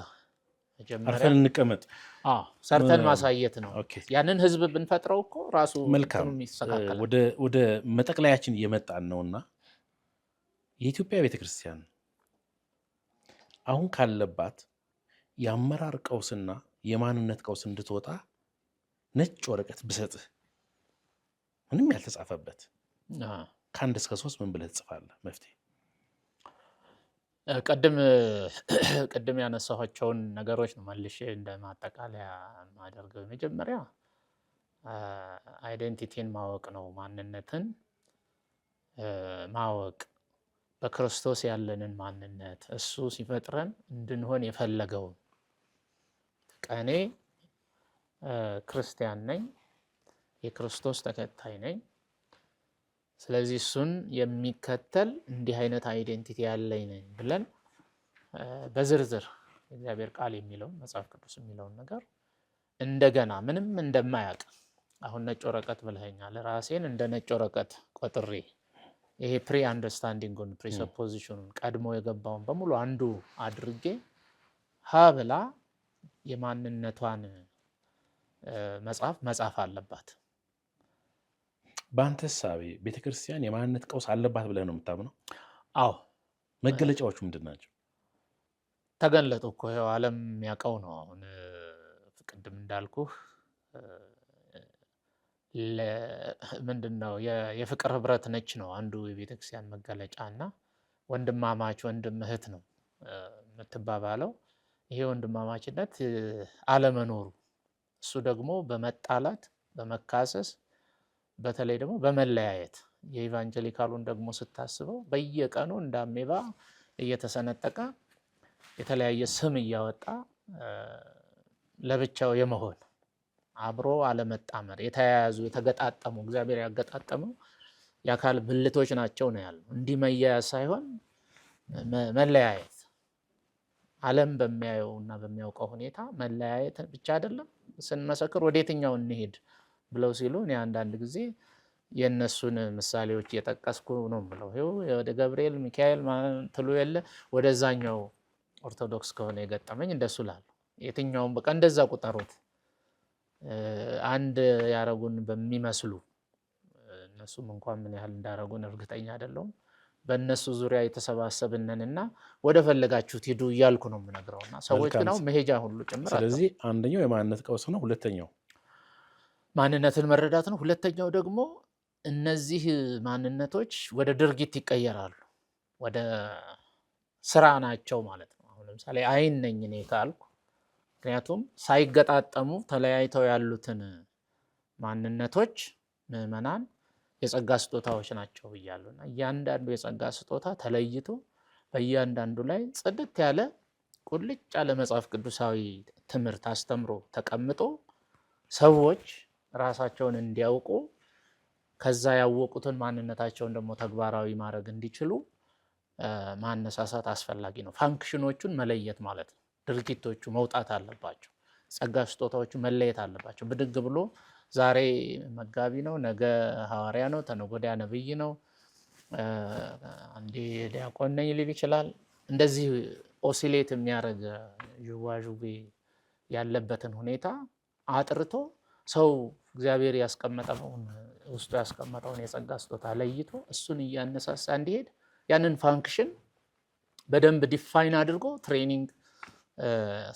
B: መጀመሪያ
A: አርፈን እንቀመጥ፣
B: ሰርተን ማሳየት ነው።
A: ኦኬ
B: ያንን ህዝብ ብንፈጥረው እኮ ራሱ
A: መልካም።
B: ይስተካከላል።
A: ወደ መጠቅለያችን እየመጣን ነውና የኢትዮጵያ ቤተክርስቲያን አሁን ካለባት የአመራር ቀውስና የማንነት ቀውስ እንድትወጣ ነጭ ወረቀት ብሰጥህ ምንም ያልተጻፈበት ከ1 እስከ 3 ምን ብለህ ትጽፋለህ? መፍትሄ
B: ቅድም ያነሳኋቸውን ነገሮች ነው መልሼ እንደ ማጠቃለያ ማደርገው። መጀመሪያ አይዴንቲቲን ማወቅ ነው። ማንነትን ማወቅ፣ በክርስቶስ ያለንን ማንነት እሱ ሲፈጥረን እንድንሆን የፈለገውን እኔ ክርስቲያን ነኝ፣ የክርስቶስ ተከታይ ነኝ። ስለዚህ እሱን የሚከተል እንዲህ አይነት አይዴንቲቲ ያለኝ ነኝ ብለን በዝርዝር እግዚአብሔር ቃል የሚለውን መጽሐፍ ቅዱስ የሚለውን ነገር እንደገና ምንም እንደማያውቅ አሁን ነጭ ወረቀት ብለኸኛል። ራሴን እንደ ነጭ ወረቀት ቆጥሬ ይሄ ፕሪ አንደርስታንዲንጉን ፕሪሰፖዚሽኑን ቀድሞ የገባውን በሙሉ አንዱ አድርጌ ሀብላ የማንነቷን መጽሐፍ አለባት።
A: በአንተ ሳቢ ቤተክርስቲያን የማንነት ቀውስ አለባት ብለህ ነው የምታምነው?
B: አዎ።
A: መገለጫዎቹ ምንድን ናቸው?
B: ተገለጡ እኮ ይኸው ዓለም የሚያውቀው ነው። አሁን ቅድም እንዳልኩህ ምንድን ነው የፍቅር ህብረት ነች ነው አንዱ የቤተክርስቲያን መገለጫ እና ወንድማማች ወንድም እህት ነው የምትባባለው። ይሄ ወንድማማችነት አለመኖሩ እሱ ደግሞ በመጣላት በመካሰስ በተለይ ደግሞ በመለያየት የኢቫንጀሊካሉን ደግሞ ስታስበው በየቀኑ እንዳሜባ እየተሰነጠቀ የተለያየ ስም እያወጣ ለብቻው የመሆን አብሮ አለመጣመር የተያያዙ የተገጣጠሙ እግዚአብሔር ያገጣጠመው የአካል ብልቶች ናቸው ነው ያለው። እንዲህ መያያዝ ሳይሆን መለያየት፣ ዓለም በሚያየው እና በሚያውቀው ሁኔታ መለያየት ብቻ አይደለም። ስንመሰክር ወዴትኛው እንሄድ ብለው ሲሉ እኔ አንዳንድ ጊዜ የእነሱን ምሳሌዎች እየጠቀስኩ ነው ብለው ወደ ገብርኤል ሚካኤል ትሉ የለ ወደዛኛው ኦርቶዶክስ ከሆነ የገጠመኝ እንደሱ ላሉ የትኛውም በቃ እንደዛ ቁጠሩት አንድ ያረጉን በሚመስሉ እነሱም እንኳን ምን ያህል እንዳረጉን እርግጠኛ አይደለሁም። በእነሱ ዙሪያ የተሰባሰብነንና ወደ ፈለጋችሁት ሂዱ እያልኩ ነው የምነግረውና ሰዎች ግን አሁን መሄጃ ሁሉ ጭምር።
A: ስለዚህ አንደኛው የማንነት ቀውስ ነው፣ ሁለተኛው
B: ማንነትን መረዳት ነው። ሁለተኛው ደግሞ እነዚህ ማንነቶች ወደ ድርጊት ይቀየራሉ፣ ወደ ስራ ናቸው ማለት ነው። አሁን ለምሳሌ አይን ነኝ እኔ ካልኩ ምክንያቱም ሳይገጣጠሙ ተለያይተው ያሉትን ማንነቶች ምዕመናን የጸጋ ስጦታዎች ናቸው ብያለሁና እያንዳንዱ የጸጋ ስጦታ ተለይቶ በእያንዳንዱ ላይ ጽድት ያለ ቁልጭ ያለ መጽሐፍ ቅዱሳዊ ትምህርት አስተምሮ ተቀምጦ ሰዎች ራሳቸውን እንዲያውቁ ከዛ ያወቁትን ማንነታቸውን ደግሞ ተግባራዊ ማድረግ እንዲችሉ ማነሳሳት አስፈላጊ ነው። ፋንክሽኖቹን መለየት ማለት ነው። ድርጊቶቹ መውጣት አለባቸው። ጸጋ ስጦታዎቹ መለየት አለባቸው። ብድግ ብሎ ዛሬ መጋቢ ነው፣ ነገ ሐዋርያ ነው፣ ተነገ ወዲያ ነብይ ነው፣ አንዴ ዲያቆን ነኝ ሊል ይችላል። እንደዚህ ኦሲሌት የሚያደርግ ዥዋዥዌ ያለበትን ሁኔታ አጥርቶ ሰው እግዚአብሔር ያስቀመጠውን ውስጡ ያስቀመጠውን የጸጋ ስጦታ ለይቶ እሱን እያነሳሳ እንዲሄድ ያንን ፋንክሽን በደንብ ዲፋይን አድርጎ ትሬኒንግ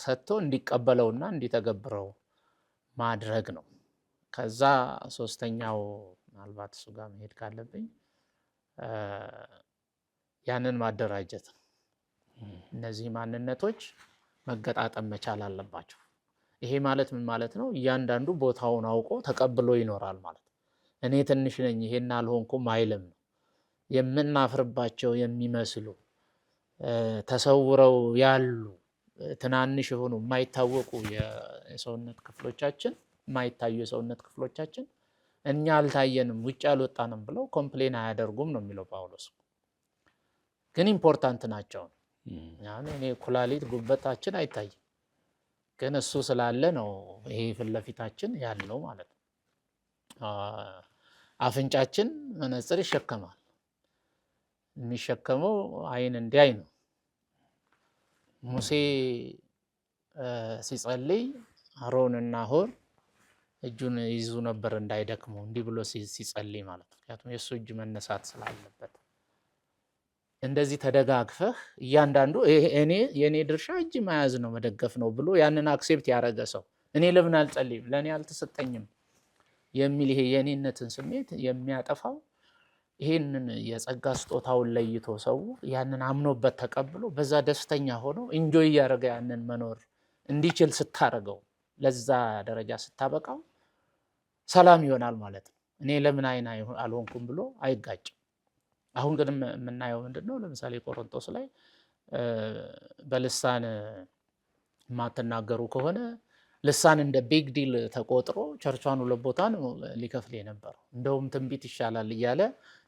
B: ሰጥቶ እንዲቀበለውና እንዲተገብረው ማድረግ ነው። ከዛ ሶስተኛው ምናልባት እሱ ጋር መሄድ ካለብኝ ያንን ማደራጀት ነው። እነዚህ ማንነቶች መገጣጠም መቻል አለባቸው። ይሄ ማለት ምን ማለት ነው? እያንዳንዱ ቦታውን አውቆ ተቀብሎ ይኖራል ማለት ነው። እኔ ትንሽ ነኝ ይሄን አልሆንኩም አይልም ነው። የምናፍርባቸው የሚመስሉ ተሰውረው ያሉ ትናንሽ የሆኑ የማይታወቁ የሰውነት ክፍሎቻችን የማይታዩ የሰውነት ክፍሎቻችን እኛ አልታየንም ውጭ አልወጣንም ብለው ኮምፕሌን አያደርጉም ነው የሚለው ጳውሎስ። ግን ኢምፖርታንት ናቸው። እኔ ኩላሊት ጉበታችን አይታይም፣ ግን እሱ ስላለ ነው ይሄ ፊት ለፊታችን ያለው ማለት ነው። አፍንጫችን መነጽር ይሸከማል። የሚሸከመው አይን እንዲያይ ነው። ሙሴ ሲጸልይ አሮንና ሆር እጁን ይዙ ነበር እንዳይደክመው እንዲህ ብሎ ሲጸልይ ማለት ነው። ምክንያቱም የእሱ እጅ መነሳት ስላለበት እንደዚህ ተደጋግፈህ እያንዳንዱ የኔ ድርሻ እጅ መያዝ ነው መደገፍ ነው ብሎ ያንን አክሴፕት ያደረገ ሰው እኔ ለምን አልጸልይም ለእኔ አልተሰጠኝም የሚል ይሄ የኔነትን ስሜት የሚያጠፋው ይሄንን የጸጋ ስጦታውን ለይቶ ሰው ያንን አምኖበት ተቀብሎ በዛ ደስተኛ ሆኖ ኢንጆይ ያደረገ ያንን መኖር እንዲችል ስታረገው ለዛ ደረጃ ስታበቃው ሰላም ይሆናል ማለት ነው። እኔ ለምን አይን አልሆንኩም ብሎ አይጋጭም። አሁን ግን የምናየው ምንድነው? ለምሳሌ ቆሮንቶስ ላይ በልሳን የማትናገሩ ከሆነ ልሳን እንደ ቢግ ዲል ተቆጥሮ ቸርቿን ሁለት ቦታ ነው ሊከፍል የነበረው። እንደውም ትንቢት ይሻላል እያለ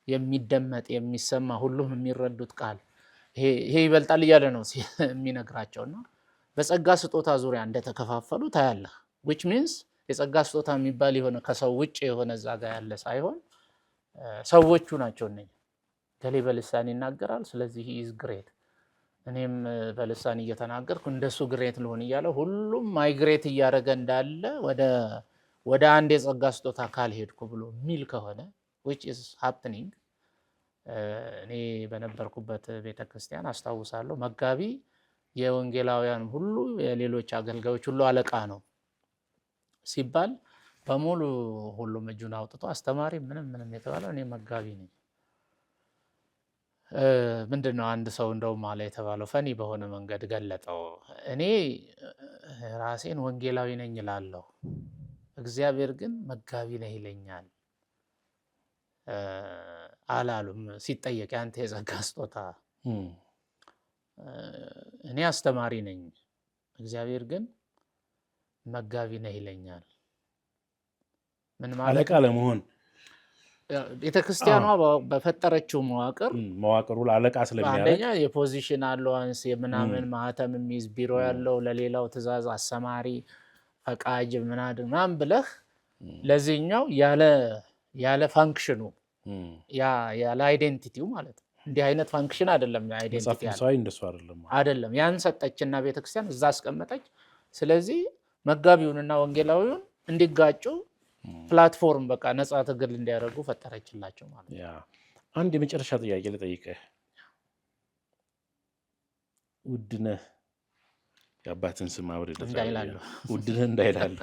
B: የሚደመጥ የሚሰማ ሁሉም የሚረዱት ቃል ይሄ ይበልጣል እያለ ነው የሚነግራቸውና በጸጋ ስጦታ ዙሪያ እንደተከፋፈሉ ታያለህ። which means የጸጋ ስጦታ የሚባል የሆነ ከሰው ውጭ የሆነ እዛ ጋር ያለ ሳይሆን ሰዎቹ ናቸው እነኛ። ገሌ በልሳን ይናገራል ስለዚህ he is great፣ እኔም በልሳን እየተናገርኩ እንደሱ ግሬት ልሆን እያለ ሁሉም ማይግሬት እያደረገ እንዳለ ወደ አንድ የጸጋ ስጦታ ካልሄድኩ ብሎ ሚል ከሆነ which is happening። እኔ በነበርኩበት ቤተክርስቲያን አስታውሳለሁ መጋቢ የወንጌላውያን ሁሉ የሌሎች አገልጋዮች ሁሉ አለቃ ነው ሲባል በሙሉ ሁሉም እጁን አውጥቶ አስተማሪ ምንም የተባለው እኔ መጋቢ ነኝ። ምንድነው አንድ ሰው እንደውም አለ የተባለው ፈኒ በሆነ መንገድ ገለጠው። እኔ ራሴን ወንጌላዊ ነኝ እላለሁ፣ እግዚአብሔር ግን መጋቢ ነህ ይለኛል አላሉም። ሲጠየቅ ያንተ የጸጋ ስጦታ እኔ አስተማሪ ነኝ፣ እግዚአብሔር ግን መጋቢ ነህ ይለኛል። ምን ማለት
A: አለቃ ለመሆን
B: ቤተክርስቲያኗ በፈጠረችው
A: መዋቅሩ አለቃ ስለሚያደርግ
B: አንደኛ የፖዚሽን አለዋንስ የምናምን ማህተም የሚይዝ ቢሮ ያለው ለሌላው ትእዛዝ አሰማሪ ፈቃጅ ምናምን ብለህ ለዚህኛው ያለ ፋንክሽኑ ያለ አይዴንቲቲው ማለት ነው። እንዲህ አይነት ፋንክሽን አይደለም አይዴንቲቲ አይደለም። ያን ሰጠችና ቤተክርስቲያን እዛ አስቀመጠች። ስለዚህ መጋቢውንና ወንጌላዊውን እንዲጋጩ ፕላትፎርም በቃ ነፃ ትግል እንዲያደርጉ ፈጠረችላቸው ማለት ነው።
A: አንድ የመጨረሻ ጥያቄ ልጠይቅህ። ውድነህ የአባትን ስም አብሬ
B: እንዳይላሉ
A: ውድነህ እንዳይላሉ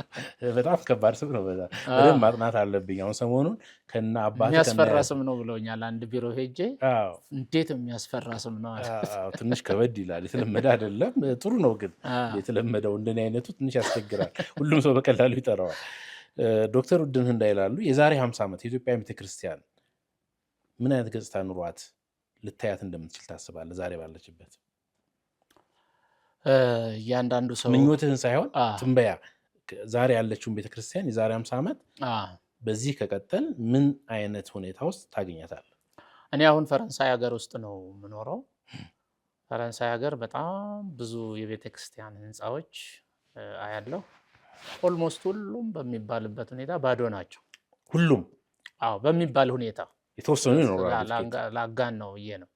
A: በጣም ከባድ ስም ነው። በደንብ ማጥናት አለብኝ። አሁን ሰሞኑን ከና አባት
B: የሚያስፈራ ስም ነው ብለውኛል። አንድ ቢሮ ሄጄ እንዴት የሚያስፈራ ስም ነው።
A: ትንሽ ከበድ ይላል። የተለመደ አይደለም። ጥሩ ነው ግን የተለመደው እንደኔ አይነቱ ትንሽ ያስቸግራል። ሁሉም ሰው በቀላሉ ይጠራዋል። ዶክተር ውድነህ እንዳይላሉ የዛሬ 50 ዓመት የኢትዮጵያ ቤተክርስቲያን ምን አይነት ገጽታ ኑሯት ልታያት እንደምትችል ታስባለህ? ዛሬ ባለችበት
B: እያንዳንዱ ሰው
A: ምኞትህን ሳይሆን ትንበያ፣ ዛሬ ያለችውን ቤተክርስቲያን የዛሬ 50 ዓመት በዚህ ከቀጠል ምን አይነት ሁኔታ ውስጥ ታገኛታለህ?
B: እኔ አሁን ፈረንሳይ ሀገር ውስጥ ነው የምኖረው። ፈረንሳይ ሀገር በጣም ብዙ የቤተክርስቲያን ህንፃዎች አያለሁ። ኦልሞስት ሁሉም በሚባልበት ሁኔታ ባዶ ናቸው።
A: ሁሉም
B: በሚባል ሁኔታ
A: የተወሰኑ ይኖራሉ።
B: ላጋን ነው ብዬ ነው።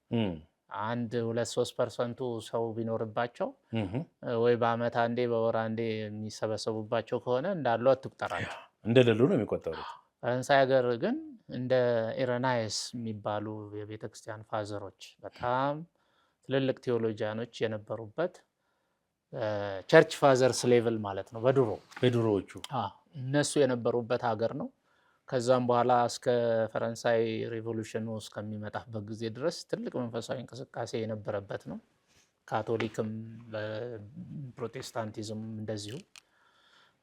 B: 1-2-3% ሰው ቢኖርባቸው ወይ በአመት አንዴ በወር አንዴ የሚሰበሰቡባቸው ከሆነ እንዳሉ አትቁጠራቸው፣
A: እንደሌሉ ነው የሚቆጠሩት።
B: ፈረንሳይ ሀገር ግን እንደ ኢረናይስ የሚባሉ የቤተክርስቲያን ፋዘሮች በጣም ትልልቅ ቴዎሎጂያኖች የነበሩበት ቸርች ፋዘርስ ሌቭል ማለት ነው። በድሮዎቹ እነሱ የነበሩበት ሀገር ነው። ከዛም በኋላ እስከ ፈረንሳይ ሪቮሉሽኑ እስከሚመጣበት ጊዜ ድረስ ትልቅ መንፈሳዊ እንቅስቃሴ የነበረበት ነው። ካቶሊክም ፕሮቴስታንቲዝም እንደዚሁ።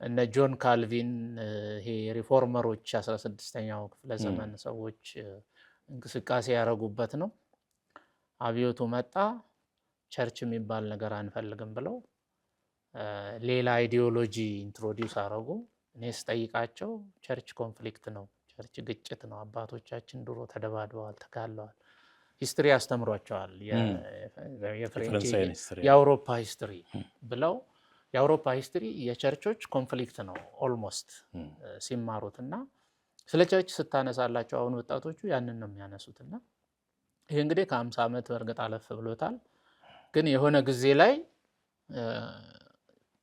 B: እነ ጆን ካልቪን ይሄ ሪፎርመሮች 16ኛው ክፍለ ዘመን ሰዎች እንቅስቃሴ ያደረጉበት ነው። አብዮቱ መጣ። ቸርች የሚባል ነገር አንፈልግም ብለው ሌላ አይዲዮሎጂ ኢንትሮዲውስ አደረጉ። እኔ ስጠይቃቸው ቸርች ኮንፍሊክት ነው፣ ቸርች ግጭት ነው፣ አባቶቻችን ድሮ ተደባድበዋል፣ ተጋለዋል። ሂስትሪ ያስተምሯቸዋል፣ የፍሬንች የአውሮፓ ሂስትሪ ብለው የአውሮፓ ሂስትሪ የቸርቾች ኮንፍሊክት ነው ኦልሞስት ሲማሩት እና ስለ ቸርች ስታነሳላቸው አሁን ወጣቶቹ ያንን ነው የሚያነሱትና ይሄ እንግዲህ ከ50 ዓመት በእርግጥ አለፍ ብሎታል። ግን የሆነ ጊዜ ላይ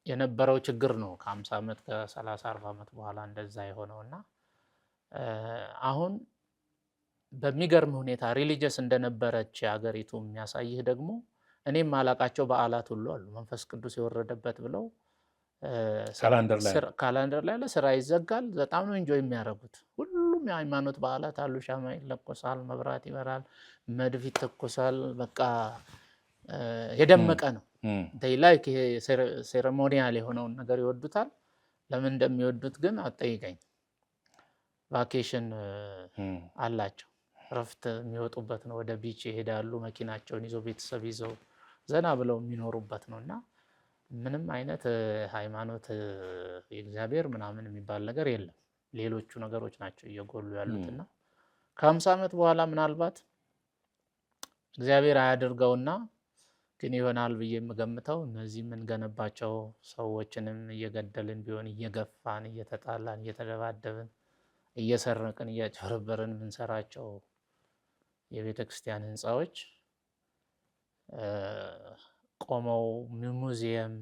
B: የነበረው ችግር ነው ከ50 ዓመት ከ30 40 ዓመት በኋላ እንደዛ የሆነውና አሁን በሚገርም ሁኔታ ሪሊጂየስ እንደነበረች ሀገሪቱ የሚያሳይህ ደግሞ እኔም ማላቃቸው በዓላት ሁሉ አሉ መንፈስ ቅዱስ የወረደበት ብለው ካላንደር ላይ ስራ ይዘጋል። በጣም ነው ኢንጆይ የሚያደርጉት። ሁሉም የሃይማኖት በዓላት አሉ። ሻማ ይለኮሳል፣ መብራት ይበራል፣ መድፍ ይተኮሳል። በቃ የደመቀ ነው። ላይክ ይሄ ሴሬሞኒያል የሆነውን ነገር ይወዱታል። ለምን እንደሚወዱት ግን አትጠይቀኝ። ቫኬሽን አላቸው። ረፍት የሚወጡበት ነው። ወደ ቢች ይሄዳሉ። መኪናቸውን ይዘው ቤተሰብ ይዘው ዘና ብለው የሚኖሩበት ነውና ምንም አይነት ሃይማኖት የእግዚአብሔር ምናምን የሚባል ነገር የለም። ሌሎቹ ነገሮች ናቸው እየጎሉ ያሉትና ከ50 ዓመት በኋላ ምናልባት እግዚአብሔር አያድርገውና ግን ይሆናል ብዬ የምገምተው እነዚህ የምንገነባቸው ሰዎችንም እየገደልን ቢሆን እየገፋን እየተጣላን እየተደባደብን እየሰረቅን እያጭበረበርን የምንሰራቸው የቤተ ክርስቲያን ህንፃዎች ቆመው ሙዚየም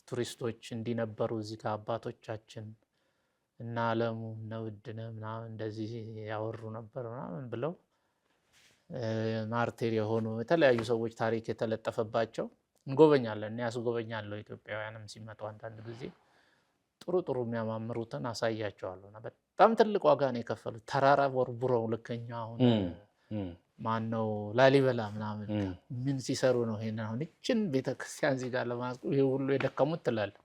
B: ቱሪስቶች እንዲነበሩ እዚህ ጋር አባቶቻችን እና አለሙ እነ ውድነህ ምናምን እንደዚህ ያወሩ ነበር ምናምን ብለው ማርቴር የሆኑ የተለያዩ ሰዎች ታሪክ የተለጠፈባቸው እንጎበኛለን። እኔ ያስጎበኛለሁ። ኢትዮጵያውያንም ሲመጡ አንዳንድ ጊዜ ጥሩ ጥሩ የሚያማምሩትን አሳያቸዋለሁ እና በጣም ትልቅ ዋጋ ነው የከፈሉት። ተራራ ቦርቡረው ልከኛ አሁን ማነው ላሊበላ ምናምን ምን ሲሰሩ ነው ይሄን አሁን እችን ቤተክርስቲያን እዚህ ጋር ለማስቆም ይሄ ሁሉ የደከሙት ትላለህ።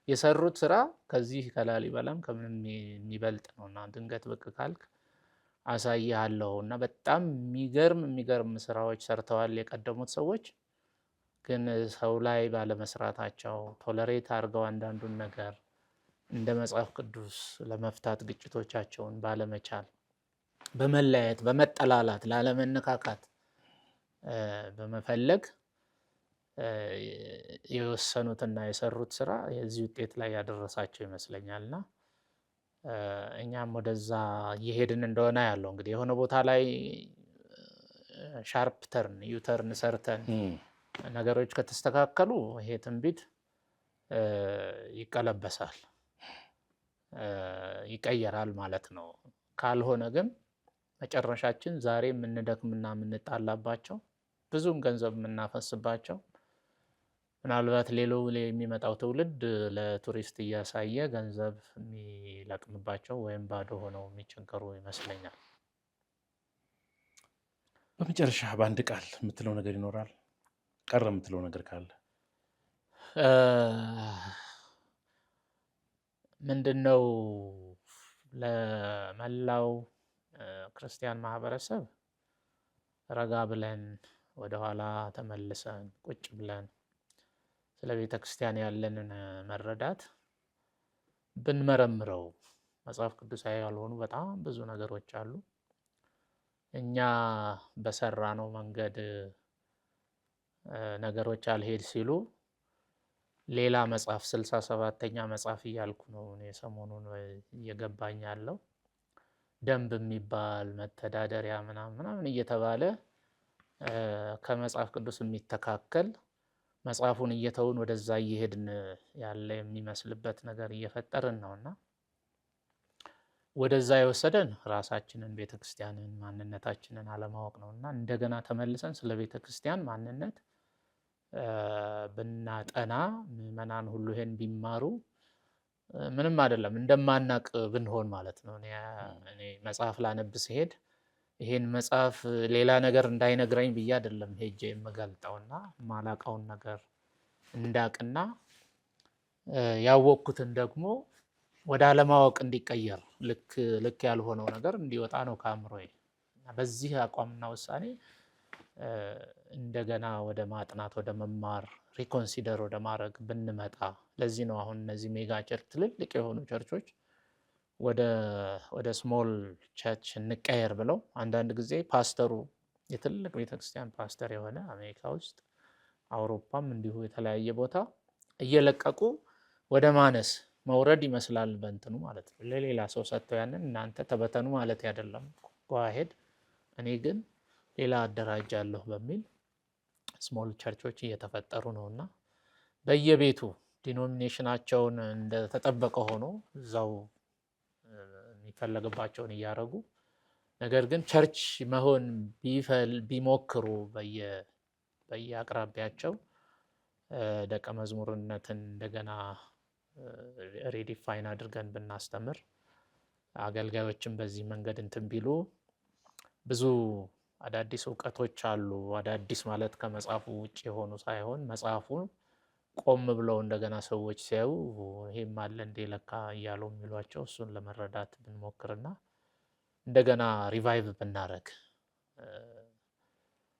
B: የሰሩት ስራ ከዚህ ከላሊበላም ከምንም የሚበልጥ ነውና ድንገት ብቅ ካልክ አሳይሃለሁ እና በጣም የሚገርም ስራዎች ሰርተዋል የቀደሙት ሰዎች። ግን ሰው ላይ ባለመስራታቸው ቶለሬት አድርገው አንዳንዱን ነገር እንደ መጽሐፍ ቅዱስ ለመፍታት ግጭቶቻቸውን ባለመቻል በመለያየት በመጠላላት ላለመነካካት በመፈለግ የወሰኑትና የሰሩት ስራ የዚህ ውጤት ላይ ያደረሳቸው ይመስለኛልና እኛም ወደዛ እየሄድን እንደሆነ ያለው እንግዲህ የሆነ ቦታ ላይ ሻርፕ ተርን ዩተርን ሰርተን ነገሮች ከተስተካከሉ ይሄ ትንቢት ይቀለበሳል፣ ይቀየራል ማለት ነው። ካልሆነ ግን መጨረሻችን ዛሬ የምንደክምና የምንጣላባቸው ብዙም ገንዘብ የምናፈስባቸው ምናልባት ሌላው የሚመጣው ትውልድ ለቱሪስት እያሳየ ገንዘብ የሚለቅምባቸው ወይም ባዶ ሆነው የሚቸገሩ ይመስለኛል።
A: በመጨረሻ በአንድ ቃል የምትለው ነገር ይኖራል? ቀረ የምትለው ነገር ካለ?
B: ምንድነው ለመላው ክርስቲያን ማህበረሰብ ረጋ ብለን ወደኋላ ተመልሰን ቁጭ ብለን ስለ ቤተ ክርስቲያን ያለንን መረዳት ብንመረምረው መጽሐፍ ቅዱሳዊ ያልሆኑ በጣም ብዙ ነገሮች አሉ። እኛ በሰራነው መንገድ ነገሮች አልሄድ ሲሉ ሌላ መጽሐፍ 67ኛ መጽሐፍ እያልኩ ነው እኔ ሰሞኑን እየገባኝ ያለው ደንብ የሚባል መተዳደሪያ ምናምን እየተባለ ከመጽሐፍ ቅዱስ የሚተካከል መጽሐፉን እየተውን ወደዛ እየሄድን ያለ የሚመስልበት ነገር እየፈጠርን ነውና ወደዛ የወሰደን ራሳችንን ቤተክርስቲያንን ማንነታችንን አለማወቅ ነውና እንደገና ተመልሰን ስለ ቤተክርስቲያን ማንነት ብናጠና ምዕመናን ሁሉ ይሄን ቢማሩ ምንም አይደለም እንደማናቅ ብንሆን ማለት ነው። እኔ መጽሐፍ ላነብ ሲሄድ ይሄን መጽሐፍ ሌላ ነገር እንዳይነግረኝ ብዬ አይደለም ሄጄ የምገልጠውና ማላቀውን ነገር እንዳቅና ያወቅኩትን ደግሞ ወደ አለማወቅ እንዲቀየር ልክ ያልሆነው ነገር እንዲወጣ ነው ከአእምሮዬ። በዚህ አቋምና ውሳኔ እንደገና ወደ ማጥናት ወደ መማር ሪኮንሲደር ወደ ማድረግ ብንመጣ ለዚህ ነው አሁን እነዚህ ሜጋ ቸርች ትልልቅ የሆኑ ቸርቾች ወደ ስሞል ቸርች እንቀየር ብለው አንዳንድ ጊዜ ፓስተሩ የትልቅ ቤተክርስቲያን ፓስተር የሆነ አሜሪካ ውስጥ አውሮፓም እንዲሁ የተለያየ ቦታ እየለቀቁ ወደ ማነስ መውረድ ይመስላል በእንትኑ ማለት ነው። ለሌላ ሰው ሰጥተው ያንን እናንተ ተበተኑ ማለት አይደለም፣ ጓሄድ እኔ ግን ሌላ አደራጃለሁ በሚል ስሞል ቸርቾች እየተፈጠሩ ነውና በየቤቱ ዲኖሚኔሽናቸውን እንደተጠበቀ ሆኖ እዛው የሚፈለግባቸውን እያደረጉ ነገር ግን ቸርች መሆን ቢሞክሩ በየአቅራቢያቸው ደቀ መዝሙርነትን እንደገና ሪዲፋይን አድርገን ብናስተምር አገልጋዮችን በዚህ መንገድ እንትን ቢሉ ብዙ አዳዲስ እውቀቶች አሉ። አዳዲስ ማለት ከመጽሐፉ ውጭ የሆኑ ሳይሆን መጽሐፉ ቆም ብለው እንደገና ሰዎች ሲያዩ ይሄም አለ እንዴ ለካ እያሉ የሚሏቸው እሱን ለመረዳት ብንሞክርና እንደገና ሪቫይቭ ብናደርግ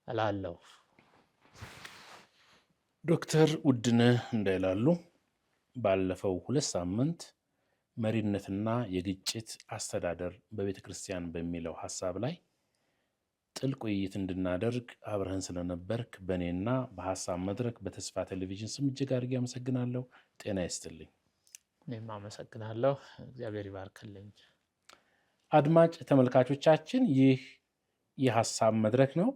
B: እላለሁ።
A: ዶክተር ውድነህ እንዳይላሉ ባለፈው 2 ሳምንት መሪነትና የግጭት አስተዳደር በቤተ ክርስቲያን በሚለው ሀሳብ ላይ ጥልቅ ውይይት እንድናደርግ አብረህን ስለነበርክ በእኔና በሀሳብ መድረክ በተስፋ ቴሌቪዥን ስም እጅግ አድርጌ አመሰግናለሁ። ጤና ይስጥልኝ።
B: እኔም አመሰግናለሁ። እግዚአብሔር ይባርክልኝ።
A: አድማጭ ተመልካቾቻችን ይህ የሀሳብ መድረክ ነው።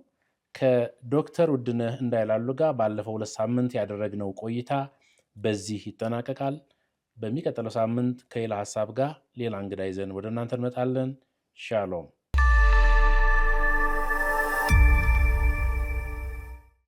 A: ከዶክተር ውድነህ እንዳይላሉ ጋር ባለፈው 2 ሳምንት ያደረግነው ቆይታ በዚህ ይጠናቀቃል። በሚቀጥለው ሳምንት ከሌላ ሀሳብ ጋር ሌላ እንግዳ ይዘን ወደ እናንተ እንመጣለን። ሻሎም።